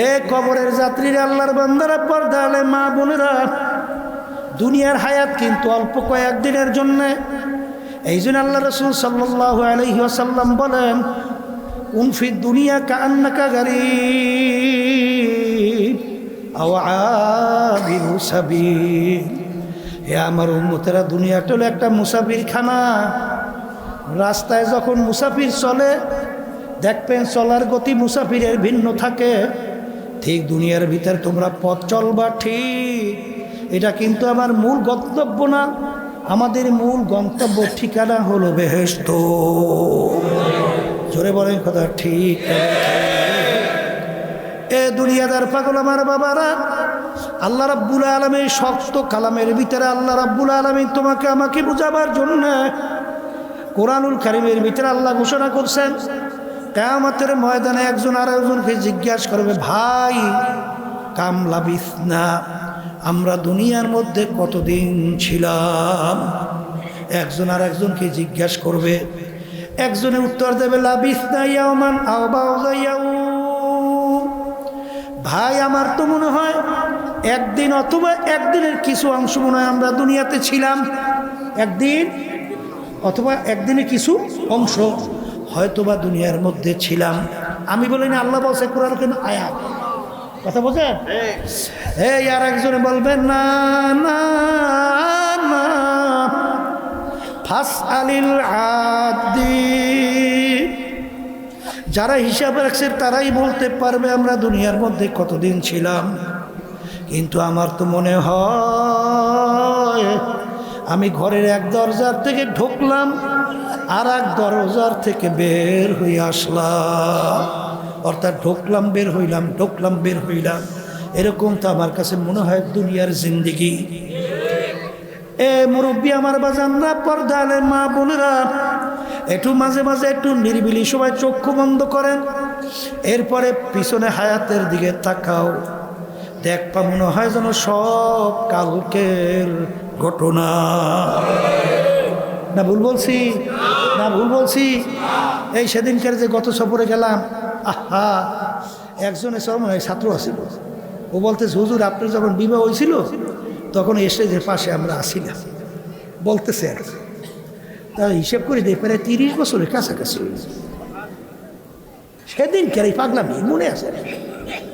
এ কবরের যাত্রীরা, আল্লাহর বান্দারা, পর্দা আলে মা বোনেরা, দুনিয়ার হায়াত কিন্তু অল্প কয়েকদিনের জন্যে। এই জন্য আল্লাহ রাসূল সাল্লাল্লাহু আলাইহি ওয়াসাল্লাম বলেন, উনফি দুনিয়া কাআন্নাকা গারীব আও আবিরু সাবিল। হে আমার উম্মতেরা, দুনিয়াটা হলো একটা মুসাফিরখানা। রাস্তায় যখন মুসাফির চলে, দেখবেন চলার গতি মুসাফিরের ভিন্ন থাকে। ঠিক দুনিয়ার ভিতর তোমরা পথ চলবা ঠিক, এটা কিন্তু আমার মূল গন্তব্য না। আমাদের মূল গন্তব্য ঠিকানা হলো বেহেশত। জোরে বলেন কথা ঠিক। এ দুনিয়াদার পাগল আমার বাবারা, আল্লাহ রাব্বুল আলামিন শক্ত কালামের ভিতরে আল্লাহ রাব্বুল আলামিন তোমাকে আমাকে বুঝাবার জন্য কোরআনুল কারীমের ভিতরে আল্লাহ ঘোষণা করছেন, কিয়ামতের ময়দানে একজন আরেকজনকে জিজ্ঞাসা করবে, ভাই কাম লাবিসনা, আমরা দুনিয়ার মধ্যে কতদিন ছিলাম? একজন আরেকজনকে জিজ্ঞাসা করবে। একজনে উত্তর দেবে, লাবিসনা ইয়াওমান আও বা'দা ইয়াউম। ভাই আমার তো মনে হয় একদিন অথবা একদিনের কিছু অংশ মনে হয় আমরা দুনিয়াতে ছিলাম। একদিন অথবা একদিনের কিছু অংশ হয়তোবা দুনিয়ার মধ্যে ছিলাম। আমি বলি না, আল্লাহ বলছে কোরআন কেন আয়াত, কথা বোঝেন? এই আর একজনে বলবেন, না না না, ফাসআলিল আদি। যারা হিসাব রাখছে তারাই বলতে পারবে আমরা দুনিয়ার মধ্যে কতদিন ছিলাম। কিন্তু আমার তো মনে হয় আমি ঘরের এক দরজার থেকে ঢুকলাম, আর এক দরজার থেকে বের হয়ে আসলাম। অর্থাৎ ঢুকলাম বের হইলাম, ঢুকলাম বের হইলাম, এরকম তো আমার কাছে মনে হয় দুনিয়ার জিন্দেগি। এ মুরব্বী আমার বাজানরা, পর্দা আলে মা বোনেরা, একটু মাঝে মাঝে একটু নিরিবিলি সবাই চক্ষু বন্ধ করেন, এরপরে পিছনে হায়াতের দিকে তাকাও। দেখবা মনে হয় যেন সব কালকের ঘটনা। না ভুল বলছি? না ভুল বলছি? এই সেদিনকার যে গত সফরে গেলাম, আহা, একজনের মনে হয় ছাত্র আসিল, ও বলতেছে, হুজুর আপনার যখন বিবাহ হয়েছিল তখন স্টেজের পাশে আমরা আসিলাম, বলতেছে আর তা হিসেব করে দেয় প্রায় 30 বছরের কাছাকাছি। সেদিনকার এই পাগলামি মনে আছে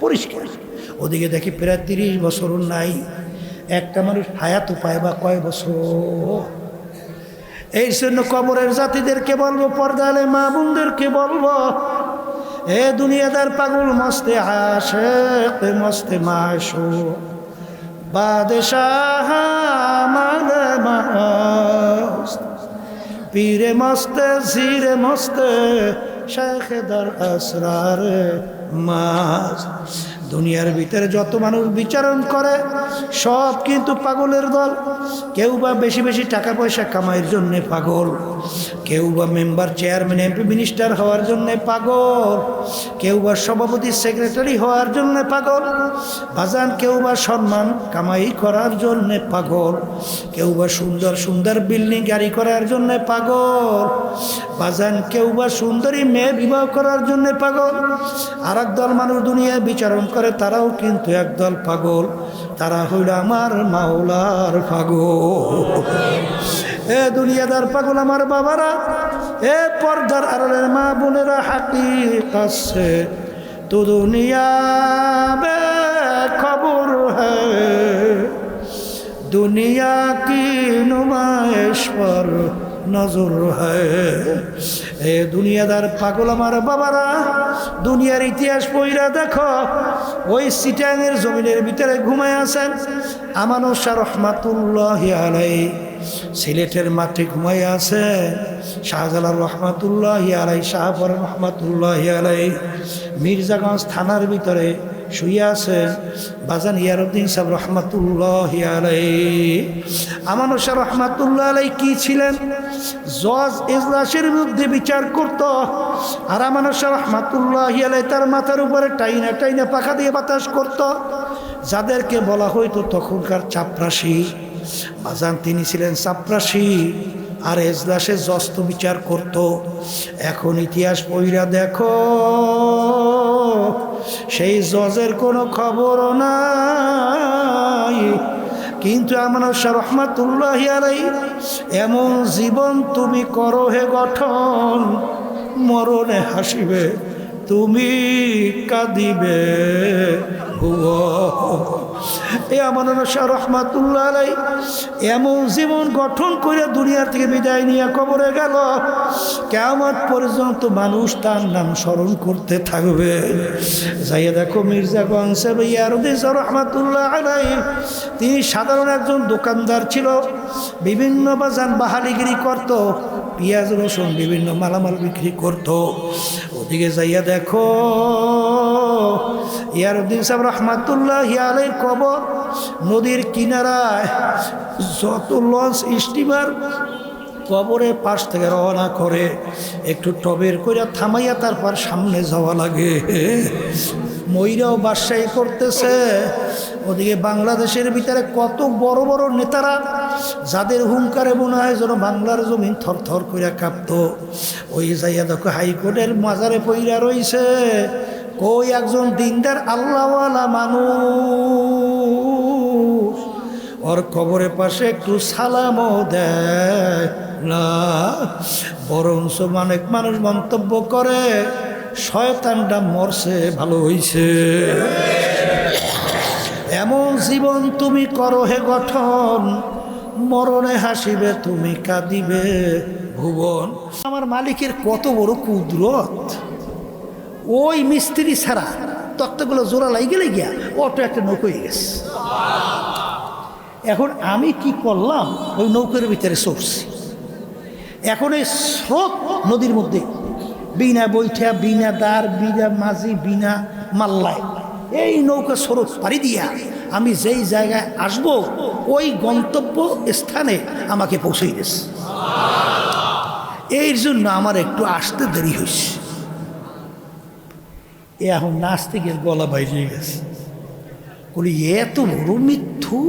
পরিষ্কার। ওদিকে দেখি প্রায় 30 বছরও নাই। একটা মানুষ হায়াত পায় বা কয় বছর? এই জন্য কবরের জাতিদেরকে বলবো, পর্দা আলে মা বোনদেরকে বলবো, এ দুনিয়াদার পাগল মস্তে আশিক মস্তে মাশুক বাদশাহ মালে মস্ত পীরে মস্তে জিরে মস্তে শেখ দর আসরার মাস। দুনিয়ার ভিতরে যত মানুষ বিচরণ করে সব কিন্তু পাগলের দল। কেউ বা বেশি বেশি টাকা পয়সা কামাইয়ের জন্যে পাগল, কেউ বা মেম্বার চেয়ারম্যান এমপি মিনিস্টার হওয়ার জন্যে পাগল, কেউ বা সভাপতি সেক্রেটারি হওয়ার জন্যে পাগল বাজান, কেউ বা সম্মান কামাই করার জন্যে পাগল, কেউ বা সুন্দর সুন্দর বিল্ডিং গাড়ি করার জন্যে পাগল বাজান, কেউ বা সুন্দরী মেয়ে বিবাহ করার জন্যে পাগল। আর একদল মানুষ দুনিয়ায় বিচরণ করে, তারাও কিন্তু একদল পাগল, তারা হইল আমার মাওলার পাগল। এ দুনিয়াদার পাগল আমার বাবারা, এ পর্দার আড়ালের মা বোনেরা, হাকিকত আছে তো দুনিয়া বে খবর হ্যায়, দুনিয়া কি নুমাইশ পর নজর হ্যায়। এ দুনিয়াদার পাগল আমার বাবারা, দুনিয়ার ইতিহাস পইরা দেখো, ওই চিটাঙের জমিনের ভিতরে ঘুমায় আছেন আমানুর শাহ রহমাতুল্লাহি আলাইহি, সিলেটের মাঠে ঘুমাই আছে শাহজালাল রহমাতুল্লাহি আলাইহি, শাহপর রহমাতুল্লাহি আলাইহি, মির্জাগঞ্জ থানার ভিতরে শুয়ে আছে বাজান ইয়ারউদ্দিন সাহেব রহমাতুল্লাহি আলাইহি। আমানুর শাহ রহমাতুল্লাহি আলাইহি কি ছিলেন? জজ এজলাসের বিরুদ্ধে বিচার করত। আর আমানুর শাহ রহমাতুল্লাহি আলাইহি তার মাথার উপরে টাইনা টাইনা পাখা দিয়ে বাতাস করত, যাদেরকে বলা হইতো তখনকার চাপরাশি বাজান, তিনি ছিলেন চাপরাশি। আর এজলাসে জজ তো বিচার করত। এখন ইতিহাস পড়া দেখো, সেই জজের কোনো খবর নাই। কিন্তু আমার শাহ রহমাতুল্লাহি আলাইহি এমন জীবন তুমি করো হে গঠন, মরণে হাসিবে তুমি কাঁদিবে এ আমার শাহ রহমাতুল্লাহ আলাইহি এমন জীবন গঠন করে দুনিয়া থেকে বিদায় নিয়ে কবরে গেল। কিয়ামত পর্যন্ত মানুষ তার নাম স্মরণ করতে থাকবে। যাইয়া দেখো মির্জাগঞ্জ সাহেব রহমাতুল্লাহ আলাইহি তিনি সাধারণ একজন দোকানদার ছিল, বিভিন্ন বাজান বাহালিগিরি করত, পেঁয়াজ রসুন বিভিন্ন মালামাল বিক্রি করত। ওদিকে যাইয়া দেখো ইয়ারউদ্দিন সাহেব রহমাতুল্লাহি আলাইহির কবর নদীর কিনারায়। যত লঞ্চ স্টিমার কবরের পাশ থেকে রওনা করে একটু টবের করে থামাইয়া তারপর সামনে যাওয়া লাগে। ময়রাও বাদশাহী করতেছে। ওদিকে বাংলাদেশের ভিতরে কত বড় বড় নেতারা যাদের হুঙ্কারে মনে হয় যেন বাংলার জমিন থরথর করে কাঁপত, ওই যাইয়া দেখো হাইকোর্টের মাজারে পইরা রইছে। কই একজন দিনদার আল্লাহওয়ালা মানুষ, ওর কবরের পাশে একটু সালামও দেয় না। বরঞ্চ অনেক মানুষ মন্তব্য করে শয়তানটা মরছে ভালো হইছে। এমন জীবন তুমি করো হে গঠন, মরণে হাসিবে তুমি কাঁদিবে ভুবন। আমার মালিকের কত বড় কুদরত, ওই মিস্ত্রি ছাড়া তক্তাগুলো জোড়া লাগিয়ে গিয়া অটো একটা নৌকো হয়ে গেছে। এখন আমি কি করলাম, ওই নৌকার ভিতরে চড়ছি। এখন এই স্রোত নদীর মধ্যে বিনা বৈঠা, বিনা দাঁড়, বিনা মাঝি, বিনা মাল্লায় এই নৌকা স্রোত পাড়ি দিয়া আমি যেই জায়গায় আসব ওই গন্তব্য স্থানে আমাকে পৌঁছে গেছে। এর জন্য আমার একটু আসতে দেরি হয়েছে। এখন নাস্তিকের গলা বাইরে গেছে, বলি এত বড় মিথ্যু,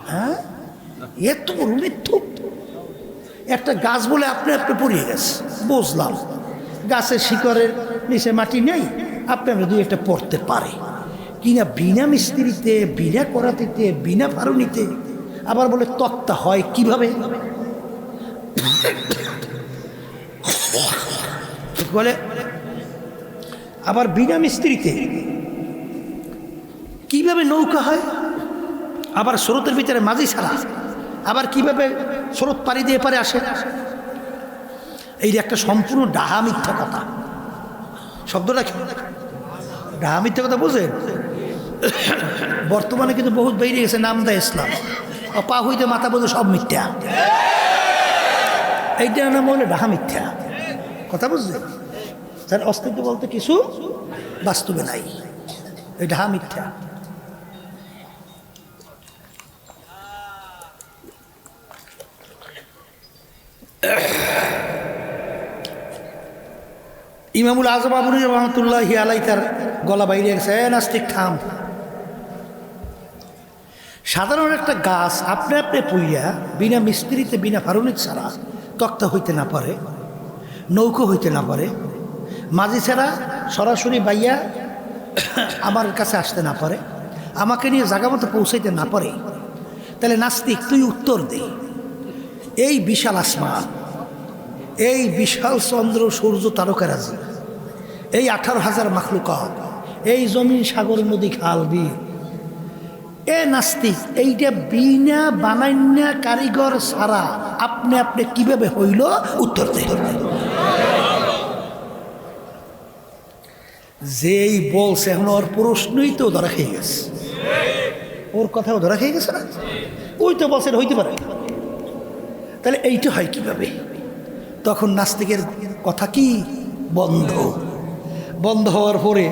হ্যাঁ এত বড় মিথ্যু। একটা গাছ বলে আপনি আপনি পড়িয়ে গেছে, বুঝলাম গাছের শিকড়ের নিচে মাটি নেই, আপনি আপনি দুই একটা পড়তে পারে কিনা। বিনা মিস্ত্রিতে, বিনা করাতিতে, বিনা ফারুনিতে আবার বলে তক্তা হয় কিভাবে বলে, আবার বিনা মিস্ত্রিতে কিভাবে নৌকা হয়, আবার স্রোতের ভিতরে মাঝি ছাড়া আবার কিভাবে স্রোত পাড়ি দিয়ে পারে আসে। এই একটা সম্পূর্ণ ডাহা মিথ্যা কথা। শব্দটা কি ডাহা মিথ্যা কথা বোঝেন? বর্তমানে কিন্তু বহুত বেরিয়ে গেছে নাম দেয় ইসলাম, পা হইতে মাথা বোঝে সব মিথ্যা। এইটার নাম হলে ডাহা মিথ্যা কথা, বুঝলেন? তার অস্তিত্ব বলতে কিছু বাস্তবে নাই, এই ডাহা মিথ্যা। ইমামুল আজম আবুল রহমতুল্লাহি আলাইহি তার গলা বাইরে গেছে, নাস্তিক থাম। সাধারণ একটা গাছ আপনি আপনি পুইয়া বিনা মিস্ত্রিতে, বিনা ফারুনিক ছাড়া তক্তা হইতে না পারে, নৌকো হইতে না পারে, মাঝি ছাড়া সরাসরি বাইয়া আমার কাছে আসতে না পারে, আমাকে নিয়ে জায়গা মতো পৌঁছাইতে না পারে, তাহলে নাস্তিক তুই উত্তর দে। এই বিশাল আসমান, এই বিশাল চন্দ্র সূর্য তারকারাজি, এই 18,000 মাখলুকাত, এই জমিন সাগর নদী খাল বিল, এ নাস্তিক এইটা বিনা বানাইনা কারিগর ছাড়া আপনি আপনি কিভাবে হইল উত্তর দে। যেই বলছে এখন ওর প্রশ্নই তো ধরা খেয়ে গেছে, ওর কথাও ধরা খেয়ে গেছে না, ওই তো বলছে হইতে পারে, তাহলে এইটা হয় কিভাবে? তখন নাস্তিকের কথা কি বন্ধ। বন্ধ হওয়ার পরে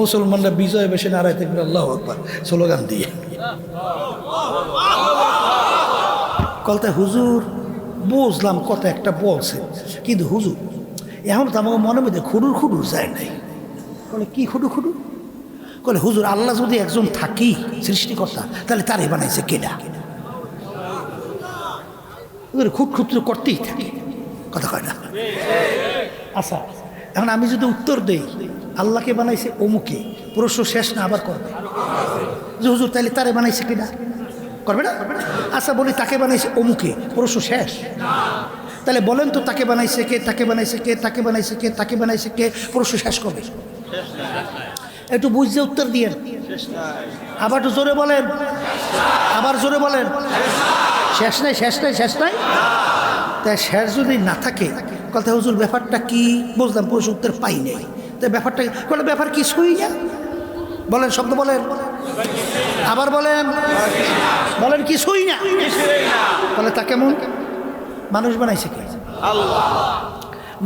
মুসলমানরা বিজয় বেশি নারায় থাকবে আল্লাহু আকবার স্লোগান দিয়ে। কলতে হুজুর বুঝলাম কত একটা বলছে, কিন্তু হুজুর এখন তো আমাকে মনে মধ্যে খুডুর খুডুর যায় নাই। বলে কি খুডু খুডু? বলে হুজুর আল্লাহ যদি একজন থাকি সৃষ্টিকর্তা, তাহলে তারে বানাইছে কেডা? খুব খুব করতেই থাকে, কথা কয় না। আচ্ছা এখন আমি যদি উত্তর দেই আল্লাহকে বানাইছে অমুকে, প্রশ্ন শেষ না আবার করবে যে হুজুর তাহলে তারে বানাইছে কিনা, করবে না? আচ্ছা বলি তাকে বানাইছে অমুকে, প্রশ্ন শেষ? তাহলে বলেন তো তাকে বানাইছে কে, তাকে বানাইছে কে, তাকে বানাইছে কে, তাকে বানাইছে কে, প্রশ্ন শেষ করবে? একটু বুঝতে উত্তর দিয়ে আবার একটু জোরে বলেন, আবার জোরে বলেন। শেষ নাই, শেষ নাই, শেষ নাই। তাই শেষ যদি না থাকে কথা হুজুর ব্যাপারটা কি, বুঝলাম প্রশ্ন উত্তর পাই নাই, তাই ব্যাপারটা কোনো ব্যাপার কি শুই না বলেন, শব্দ বলেন, আবার বলেন, বলেন কি শুই না। বলে তা কেমন মানুষ বানাইছে কে?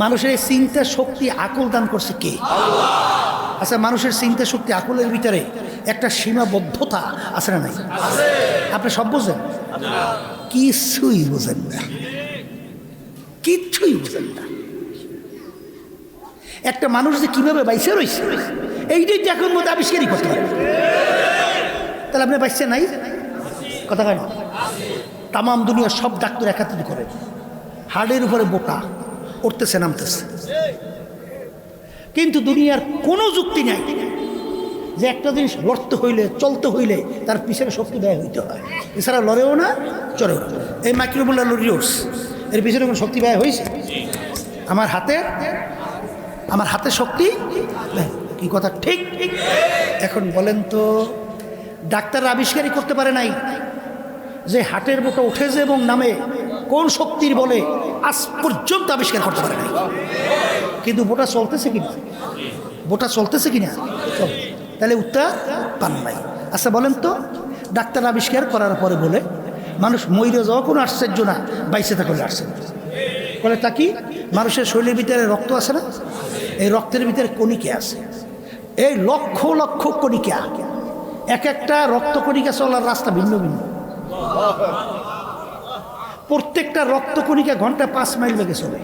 মানুষের চিন্তা শক্তি আকল দান করছে কে? আচ্ছা মানুষের চিন্তা শক্তি আকলের ভিতরে একটা সীমাবদ্ধতা আছে না নাই? আপনি সব বোঝেন? কিছুই বোঝেন না, কিচ্ছুই বোঝেন না। একটা মানুষ যে কিভাবে বাইসে রয়েছে এইটাই এখন মধ্যে আবিষ্কারই করতে পারে। তাহলে আপনি বাইসে নাই কথা কেন? তাম দুনিয়ার সব ডাক্তার একাত্রিত করে হাড়ের উপরে বোটা উঠতেছে নামতেছে, কিন্তু দুনিয়ার কোনো যুক্তি নাই যে একটা জিনিস লড়তে হইলে চলতে হইলে তার পিছনে শক্তি ব্যয় হইতে হয়, এছাড়া লড়েও না চড়েও না। এই মাইক্রোমোলার লরিওস এর পিছনে কোনো শক্তি ব্যয় হয়েছে? আমার হাতে শক্তি কি কথা ঠিক? এখন বলেন তো ডাক্তার আবিষ্কারই করতে পারে নাই যে হাটের বোটা উঠেছে এবং নামে কোন শক্তির বলে আজ পর্যন্ত আবিষ্কার করতে পারে নাই। কিন্তু বোটা চলতেছে কিনা, বোটা চলতেছে কিনা, তাহলে উত্তর পান নাই। আচ্ছা বলেন তো ডাক্তার আবিষ্কার করার পরে বলে মানুষ মইরে যাওয়া কোনো আশ্চর্য না, বাইসে থাকলে আশ্চর্য বলে তা কি? মানুষের শরীরের ভিতরে রক্ত আছে না, এই রক্তের ভিতরে কণিকা আছে, এই লক্ষ লক্ষ কণিকা, এক একটা রক্ত কণিকা চলার রাস্তা ভিন্ন ভিন্ন। প্রত্যেকটা রক্ত কণিকা ঘন্টায় 5 মাইল বেগে চলে।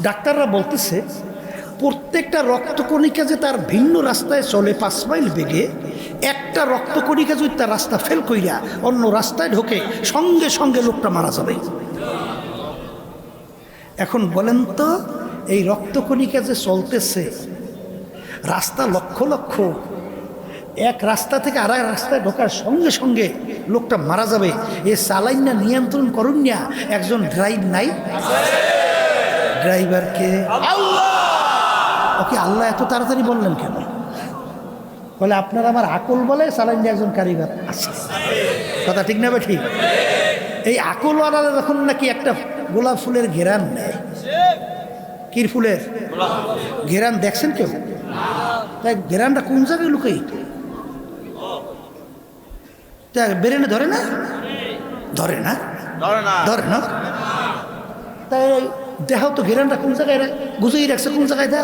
ডাক্তাররা বলতেছে প্রত্যেকটা রক্তকণিকা যে তার ভিন্ন রাস্তায় চলে 5 মাইল বেগে, একটা রক্তকণিকা যদি তার রাস্তা ফেল কইরা অন্য রাস্তায় ঢোকে সঙ্গে সঙ্গে লোকটা মারা যাবে। এখন বলেন তো এই রক্তকণিকা যে চলতেছে রাস্তা লক্ষ লক্ষ, এক রাস্তা থেকে আর এক রাস্তায় ঢোকার সঙ্গে সঙ্গে লোকটা মারা যাবে, এ চালাইন না নিয়ন্ত্রণ করুন না একজন ড্রাইভ নাই? ড্রাইভারকে ওকে আল্লাহ এত তাড়াতাড়ি বললেন কেন? বলে আপনার আমার আকল বলে চালাইন একজন কারিগর আছে। কথা ঠিক না? ঠিক। এই আকলওয়ালা যখন নাকি একটা গোলাপ ফুলের ঘেরান নেয়, কি ফুলের ঘেরান দেখছেন কেউ? তাই ঘেরানটা কোন জায়গায় লুকাই বেরেনে ধরে না, ধরে না, ধরে না। তাই দেহ তো ঘেরানটা কোন জায়গায় গুছিয়ে রাখছে, কোন জায়গায় দেহ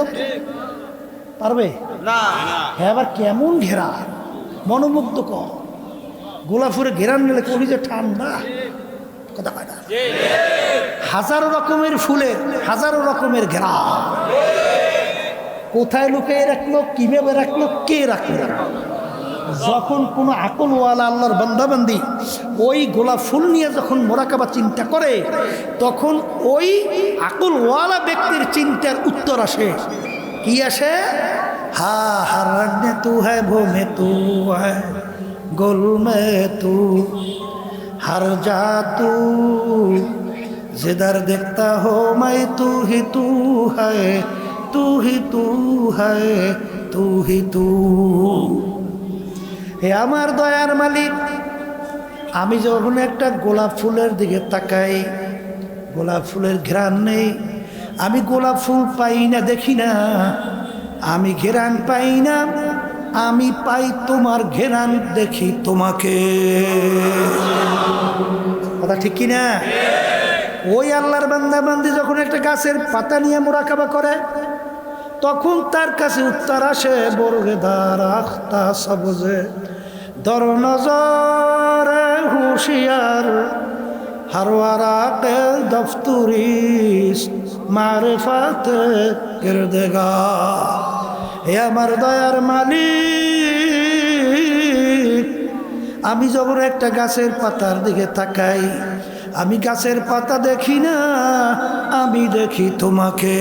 পারবে হ্যাঁ? আবার কেমন ঘেরা মনোমুগ্ধকর, গোলাপ ফুলের ঘেরান নিলে কলিজে ঠান্ডা। কথা কয় না? হাজারো রকমের ফুলের হাজারো রকমের ঘেরা, কোথায় লুকিয়ে রাখলো, কিভাবে রাখলো, কে রাখলো? যখন কোনো আকলওয়ালা আল্লাহর বান্দাবান্দি ওই গোলাপ ফুল নিয়ে যখন মোরাকাবা চিন্তা করে, তখন ওই আকলওয়ালা ব্যক্তির চিন্তার উত্তর আসে। কি আসে? হা হারনে তু হ্যায় ভো মে তু হ্যায় গোল মে তু हर जा तू जिधर देखता हो मैं तू ही तू है, तू ही तू है, तू ही तू। হে আমার দয়ার মালিক, আমি যখন একটা গোলাপ ফুলের দিকে তাকাই, গোলাপ ফুলের ঘ্রাণ নেই, আমি গোলাপ ফুল পাই না, দেখি না, আমি ঘেরান পাই না, আমি পাই তোমার ঘেরান, দেখি তোমাকে। কথা ঠিক কিনা? ওই আল্লাহর বান্দা বান্দি যখন একটা গাছের পাতা নিয়ে মোরাকাবা করে, তখন তার কাছে উত্তর আসে বরগেদার আখতা সবজে দর নজরে হুশিয়ার হারওয়ারাতে দফতুরিস মারিফাতে গিরদেগা। হে আমার দয়ার মালিক, আমি যখন একটা গাছের পাতার দিকে তাকাই, আমি গাছের পাতা দেখি না, আমি দেখি তোমাকে।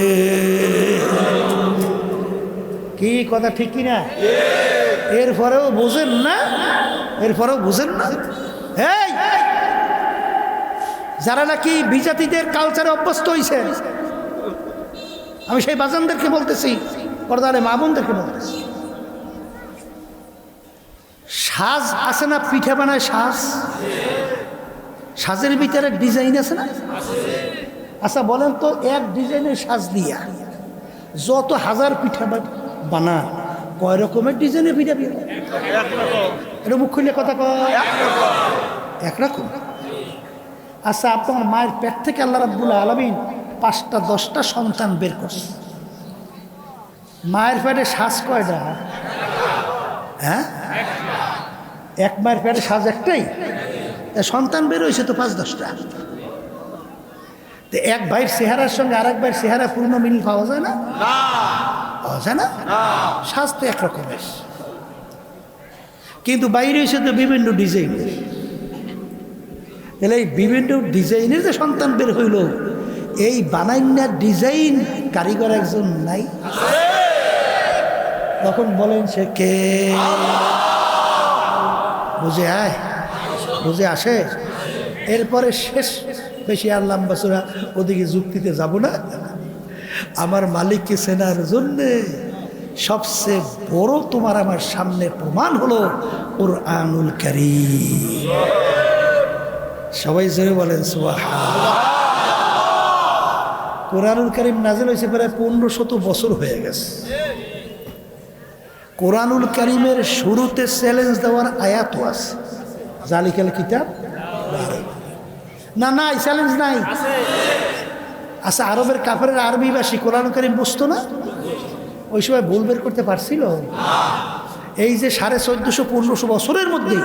কি কথা ঠিক কিনা? এরপরেও বুঝেন না, এরপরেও বুঝেন না। এই যারা নাকি বিজাতিদের কালচারে অভ্যস্ত হয়েছে, আমি সেই বাজানদেরকে বলতেছি, পর্দারে মা বোনদেরকে বলতেছি, সাজ আছে না, পিঠা বানায় সাজ, সাজের ভিতরে ডিজাইন আছে না? আচ্ছা বলেন তো, এক ডিজাইনের সাজ দিয়া যত হাজার পিঠা বানা, কয় রকমের ডিজাইনের পিঠা বিয়ে? এটা মুখ খুলে কথা কয়, একরকম। আচ্ছা, আপনার মায়ের পেট থেকে আল্লাহ রাব্বুল আলামিন 5টা 10টা সন্তান বের করছে, মায়ের পেটে সাজ কয়টা? হ্যাঁ, এক মায়ের পেটে সাজ একটাই, সন্তান বের হয়েছে তো 5-10টা। তো এক ভাইয়ের চেহারার সঙ্গে আরেক ভাইয়ের চেহারা পূর্ণ মিল পাওয়া যায় না? পাওয়া যায় না? সাজ তো একরকমের, কিন্তু বাইরে এসে তো বিভিন্ন ডিজাইন। তাহলে এই বিভিন্ন ডিজাইনের যে সন্তান বের হইল, এই বানাইনার ডিজাইন কারিগর একজন নাই? তখন বলেন সে কে? বুঝে আয়, বুঝে আসে। এরপরে শেষ, বেশি আর লম্বা চূড়া ওদিকে যুক্তিতে যাব না। আমার মালিককে চেনার জন্যে সবচেয়ে বড় তোমার আমার সামনে প্রমাণ হলো কুরআনুল কারীম। সবাই জোরে বলেন সুবহানাল্লাহ। কুরআনুল কারীম নাযিল হয়েছে প্রায় 1500 বছর হয়ে গেছে। কুরআনুল কারীমের শুরুতে চ্যালেঞ্জ দেওয়ার আয়াতও আছে, জালিকাল কিতাব না, নাই চ্যালেঞ্জ নাই। আচ্ছা, আরবের কাফেরের আরবি ভাষী কুরআনুল কারীম বুঝতো না? ওই সময় ভুল বের করতে পারছিল? এই যে 1450-1500 বছরের মধ্যে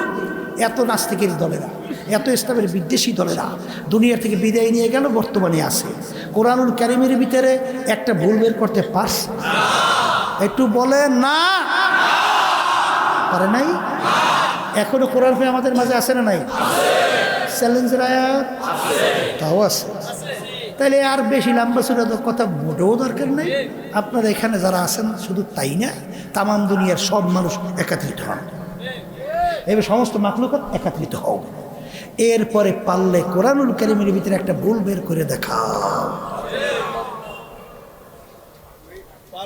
এত নাস্তিকের দলেরা, এত ইসলামের বিদ্বেষী দলেরা দুনিয়া থেকে বিদায় নিয়ে গেল, বর্তমানে আছে। কুরআনুল কারীমের ভিতরে একটা ভুল বের করতে পারছে? একটু বলে না, পারে নাই? এখনো কোরআন আমাদের মাঝে আছে না নাই? চ্যালেঞ্জের আয়াত তাও আছে। তাহলে আর বেশি লম্বা চূড়া কথা মোটেও দরকার নেই। আপনারা এখানে যারা আছেন শুধু তাই না, তামাম দুনিয়ার সব মানুষ একত্রিত হন, এবার সমস্ত মাখলুকাত একত্রিত হও। এরপরে পারলে কুরআনুল কারীমের ভিতরে একটা ভুল বের করে দেখাও।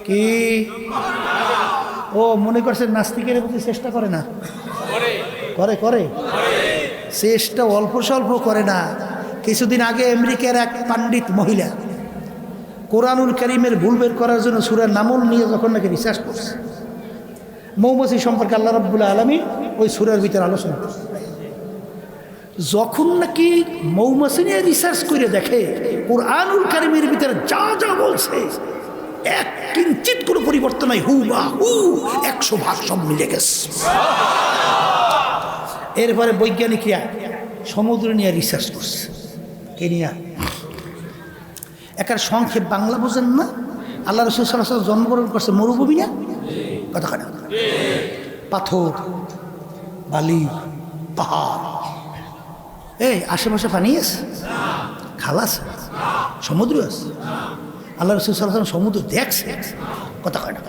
কি ও মনে করছেন নাস্তিকের প্রতি চেষ্টা করে না? করে করে চেষ্টা অল্প স্বল্প করে না। কিছুদিন আগে আমেরিকার এক পণ্ডিত মহিলা কুরআনুল কারীমের ভুল বের করার জন্য সূরা নামল নিয়ে যখন নাকি রিসার্চ করছে, মৌমাছি সম্পর্কে আল্লাহ রাব্বুল আলামিন ওই সূরার ভিতরে আলোচনা করছে। যখন নাকি মৌমাছি নিয়ে রিসার্চ করে দেখে কুরআনুল কারীমের ভিতরে যা যা বলছে এক কিঞ্চিত কোনো পরিবর্তন নাই, হুবহু 100% সব মিলে গেছে। এরপরে বৈজ্ঞানিকরা সমুদ্র নিয়ে রিসার্চ করছে। কেনিয়া একার সংক্ষেপ বাংলা বোঝেন না? আল্লাহ রাসূল সাল্লাল্লাহু আলাইহি ওয়াসাল্লাম জন্মগ্রহণ করছে মরুভূমি না? কথা কথা পাথর, বালি, পাহাড়, এই আশেপাশে পানি আছে, খাল আছে, সমুদ্র আছে। আল্লাহ রাসূল সাল্লাল্লাহু আলাইহি ওয়াসাল্লাম সমুদ্র দেখছে, কথা কয় না।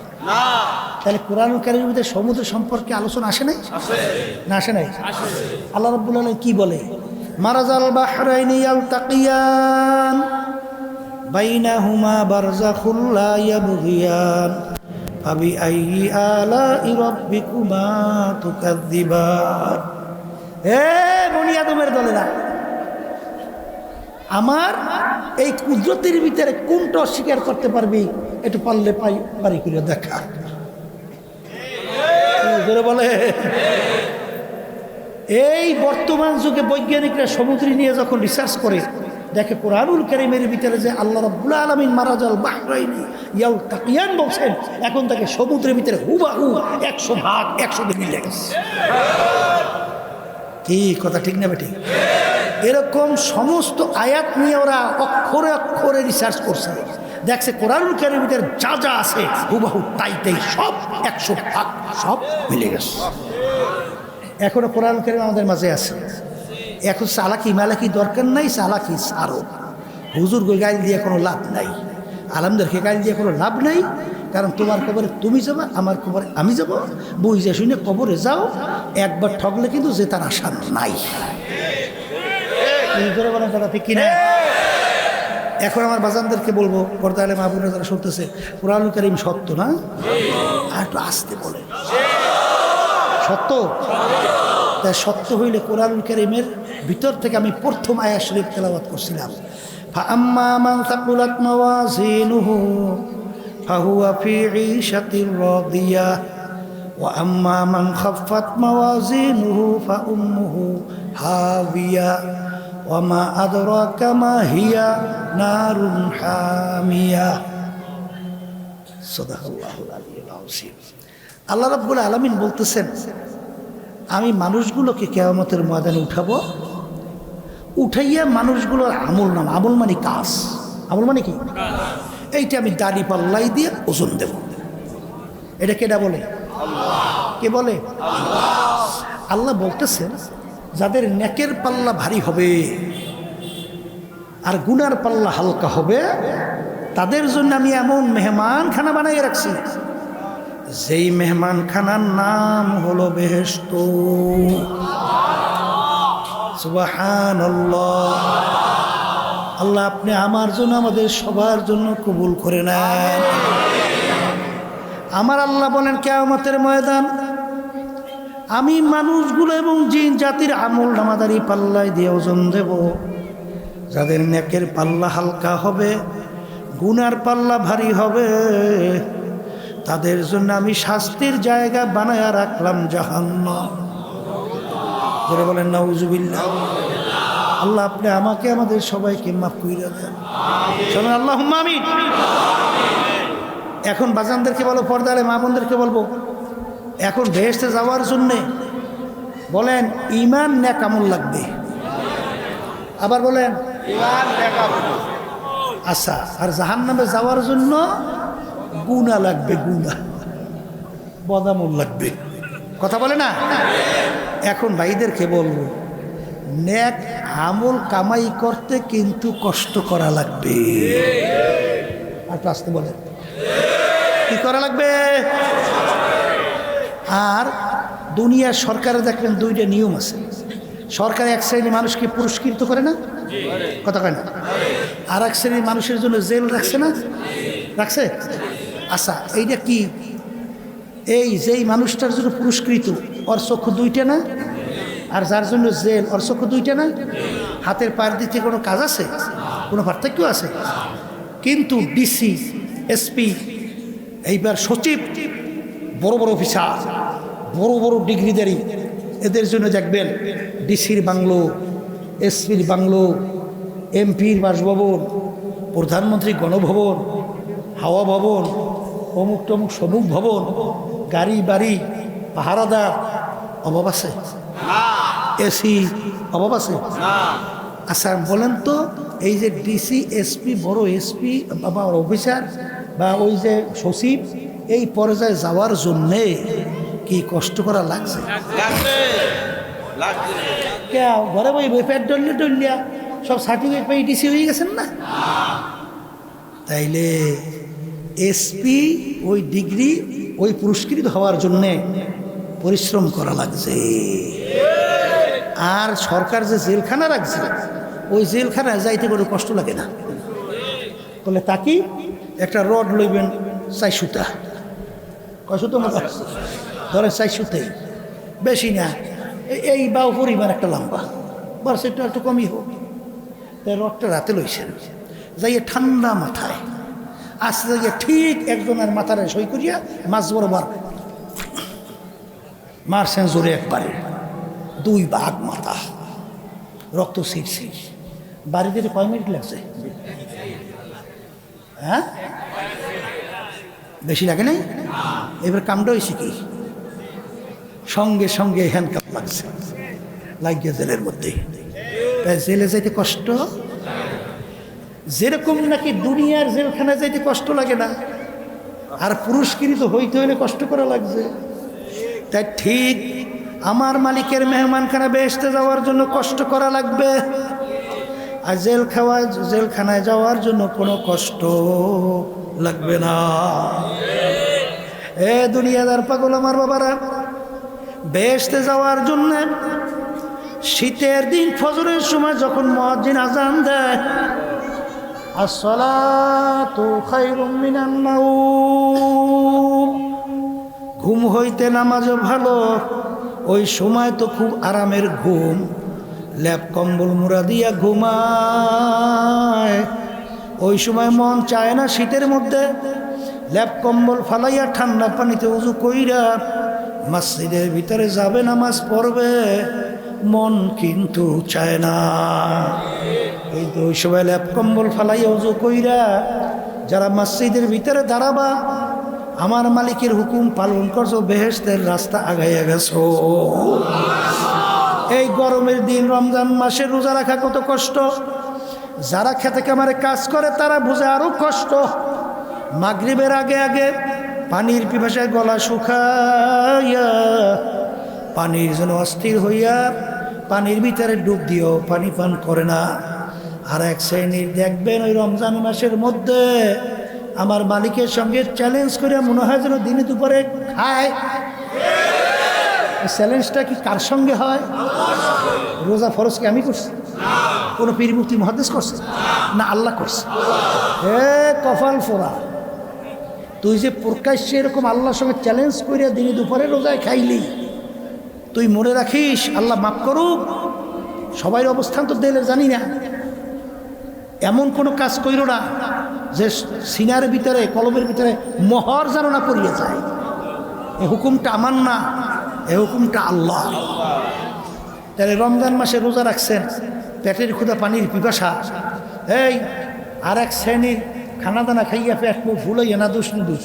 তাহলে কুরআনুল কারীমের ভিতরে সমুদ্র সম্পর্কে আলোচনা আসে নাই? না, আসে নাই? আল্লাহ রাব্বুল আলামিন কি বলে? মারাজাল বাহরাইনি ইয়ালতাকিয়ান বাইনাহুমা বারযাখুল লা ইয়াবগিয়ান ফাবিআইয়ি আলা'i রাব্বিকুমা তুকাযযিবান। হে বনি আদমের দলেরা, আমার এই কুদরতের ভিতরে কোনটা অস্বীকার করতে পারবি? একটু পারলে পারি করে দেখা। বলে এই বর্তমান যুগে বৈজ্ঞানিকরা সমুদ্র নিয়ে যখন রিসার্চ করে দেখে কুরআনুল কারীমের ভিতরে যে আল্লাহ রাব্বুল আলামিন মারাজাল বাহরাইনি ইয়ালতাকিয়ান বলছেন, এখন তাকে সমুদ্রের ভিতরে হুবহু 100% মিলে গেছে। কি কথা ঠিক না বেটি? এরকম সমস্ত আয়াত নিয়ে ওরা অক্ষরে অক্ষরে রিসার্চ করছে, দেখছে কুরআনুল কারীমের ভিতরে যা যা আছে হুবহু তাই সব 100% সব মিলে গেছে। এখনো কুরআনুল কারীম আমাদের মাঝে আছে। এখন চালাকি মালাকি দরকার নাই, চালাকি সারো। হুজুর গাইল দিয়ে কোনো লাভ নাই, আলেমদেরকে গাইল দিয়ে কোনো লাভ নাই। কারণ তোমার কবরে তুমি যাবা, আমার কবরে আমি যাব। বুঝে শুনে কবরে যাও, একবার ঠকলে কিন্তু যে তার আশা নাই। বলেন কথা ঠিক কিনা? এখন আমার বাজানদেরকে বলবো, পর্দা আলে মাহবুবরা যারা শুনতেছে, কোরআনুল কারীম সত্য না? আর একটু আসতে বলে সত্য। তাই সত্য হইলে কোরআনুল কারীমের ভিতর থেকে আমি প্রথম আয়াত শরীফ তেলাওয়াত করছিলাম, ফাআম্মা মান সাকুলাত মাওয়াজিনুহু ফাহুয়া ফি ঈশাতির রাদিয়াহ ওয়া আম্মা মান খাফফাত মাওয়াজিনুহু ফাউম্মুহু হাবিয়া ওয়া মা আদরাকা মা হিয়া নারুন হামিয়া। সাদাকাল্লাহুল আলিয়্যুল আযীম। আল্লাহ রাব্বুল আলামিন বলতেছেন, আমি মানুষগুলোকে কিয়ামতের ময়দানে উঠাবো, উঠাইয়া মানুষগুলোর আমল নাম, আমল মানে কাজ, আমল মানে কি? এইটা আমি দাড়ি পাল্লাই দিয়ে ওজন দেব। এটা কেডা বলে? কে বলে? আল্লাহ বলতেছেন, যাদের নেকের পাল্লা ভারী হবে আর গুনার পাল্লা হালকা হবে, তাদের জন্য আমি এমন মেহমানখানা বানাই রাখছি, যেই মেহমানখানার নাম হলো বেহেশত। সুবহানাল্লাহ। আল্লাহ আপনি আমার জন্য, আমাদের সবার জন্য কবুল করে নেন। আমার আল্লাহ বলেন, কিয়ামতের ময়দান আমি মানুষগুলো এবং জিন জাতির আমল নামাদারি পাল্লায় দিয়ে ওজন দেব। যাদের নেকের পাল্লা হালকা হবে, গুনার পাল্লা ভারী হবে, তাদের জন্য আমি শাস্তির জায়গা বানায়া রাখলাম জাহান্নাম। যারা বলেন নাউজুবিল্লাহ। আল্লাহ আপনি আমাকে, আমাদের সবাইকে মাফ কইরা দেন। শোনেন, আল্লাহুম্মা আমিন। এখন বাজানদেরকে বলো, পর্দারে মা বোনদেরকে বলবো, এখন বেহেশতে যাওয়ার জন্যে বলেন ঈমান নেক আমল লাগবে। আবার বলেন ঈমান নেক আমল। আচ্ছা, আর জাহান্নামে যাওয়ার জন্য গুনাহ লাগবে, গুনাহ বদামল লাগবে। কথা বলে না? এখন ভাইদেরকে বলবো, নেক আমল কামাই করতে কিন্তু কষ্ট করা লাগবে। আর আসতে বলেন কি করা লাগবে? আর দুনিয়ার সরকারে দেখবেন দুইটা নিয়ম আছে। সরকার এক শ্রেণীর মানুষকে পুরস্কৃত করে না, কথা কয় না? আর এক শ্রেণীর মানুষের জন্য জেল রাখছে না, রাখছে? আচ্ছা, এইটা কি? এই যেই মানুষটার জন্য পুরস্কৃত, ওর চক্ষু দুইটা না? আর যার জন্য জেল, ওর চক্ষু দুইটা না? হাতের পায়ের দিতে কোনো কাজ আছে? কোনো পার্থক্য আছে? কিন্তু ডিসি, এসপি, এইবার সচিব, বড় বড় অফিসার, বড় বড় ডিগ্রিধারী, এদের জন্য দেখবেন ডিসির বাংলো, এসপির বাংলো, এমপির বাসভবন, প্রধানমন্ত্রী গণভবন, হাওয়া ভবন, অমুক টমুক সমুক ভবন, গাড়ি বাড়ি, পাহারাদার, অভাব আছে? এসি অভাব আছে? আচ্ছা বলেন তো, এই যে ডিসি, এসপি, বড় এসপি বা অফিসার বা ওই যে সচিব, এই পর্যায়ে যাওয়ার জন্যে কি কষ্ট করা লাগছে? ঘরে বই পেট ডলিয়া ডলিয়া সব সার্টিফিকেট পেয়ে ডিসি হয়ে গেছেন না? তাইলে এসপি ওই ডিগ্রি, ওই পুরস্কৃত হওয়ার জন্যে পরিশ্রম করা লাগছে। আর সরকার যে জেলখানা রাখছে, ওই জেলখানায় যাইতে কোনো কষ্ট লাগে না। বলে তাকি একটা রড লইবেন 4 সুতা, কয় সুতো মতো ধরেন 4 সুতে, বেশি না, এই বাউ পরিমাণ একটা লম্বা, বাস একটু একটু কমই হোক। তাই রডটা রাতে লইছেন, যাইয়ে ঠান্ডা মাথায় আস্তে যাইয়া ঠিক একজনের মাথারে সই করিয়া মাছ বরাবর মারছেন জোরে, একবারে 2 ভাগ মাথা, রক্ত ছিটছি। বাড়িতে কয় মিনিট লাগছে? হ্যাঁ, বেশি লাগে নাই? এবার কামটা হয়েছে কি, সঙ্গে সঙ্গে হ্যান্ডকাপ লাগছে, লাগিয়ে জেলের মধ্যে। তাই জেলে যাইতে কষ্ট, যেরকম নাকি দুনিয়ার জেলখানায় যাইতে কষ্ট লাগে না, আর পুরস্কৃত হইতে হইলে কষ্ট করা লাগছে। তাই ঠিক আমার মালিকের মেহমানখানা বেহেশতে যাওয়ার জন্য কষ্ট করা লাগবে, আর জেলখানায় যাওয়ার জন্য কোনো কষ্ট লাগবে না। এ দুনিয়াদার পাগল আমার বাবারা, বেহেশতে যাওয়ার জন্য শীতের দিন ফজরের সময় যখন মুয়াজ্জিন আজান দেয়, আসসালাতু খায়রুম মিনান নাওম, ঘুম হইতে নামাজও ভালো। ওই সময় তো খুব আরামের ঘুম, ল্যাপ কম্বল মুড়া দিয়া ঘুমায়। ওই সময় মন চায় না শীতের মধ্যে ল্যাপ কম্বল ফালাইয়া ঠান্ডা পানিতে উজু কইরা মসজিদের ভিতরে যাবে, নামাজ পড়বে, মন কিন্তু চায় না। কিন্তু ওই সময় ল্যাপ কম্বল ফালাইয়া উজু কইরা যারা মসজিদের ভিতরে দাঁড়াবা, আমার মালিকের হুকুম পালন করছো, বেহেশতের রাস্তা আগাইয়া গেছো। এই গরমের দিন রমজান মাসে রোজা রাখা কত কষ্ট, যারা খেতে কামারে কাজ করে তারা বুঝে আরো কষ্ট। মাগরিবের আগে আগে পানির পিপাসায় গলা শুকাইয়া পানির জন্য অস্থির হইয়া পানির ভিতরে ডুব দিও, পানি পান করে না। আর এক শ্রেণীর দেখবেন ওই রমজান মাসের মধ্যে আমার মালিকের সঙ্গে চ্যালেঞ্জ করে মনে হয় যেন দিনে দুপুরে খায়। চ্যালেঞ্জটা কি কার সঙ্গে হয়? রোজা ফরজ কি আমি করছি? কোনো পীর মুফতি মুহাদ্দিস করছে? না, আল্লাহ করছে। হে কপাল ফোড়া, তুই যে প্রকাশ্যে এরকম আল্লাহর সঙ্গে চ্যালেঞ্জ করে দিনে দুপুরে রোজায় খাইলি, তুই মনে রাখিস আল্লাহ মাফ করুক। সবাই অবস্থান তো দিলে জানি না, এমন কোনো কাজ কইরো না যে সিনার ভিতরে কলমের ভিতরে মোহর যেন না পড়িয়ে যায়। এ হুকুমটা আমার না, এ হুকুমটা আল্লাহ। তাহলে রমজান মাসে রোজা রাখছেন, পেটের ক্ষুধা পানির পিপাসা, এই আর এক শ্রেণীর খানা দানা খাইয়া পেট মুখ ভুলাইয়া না দুষ নুদুস,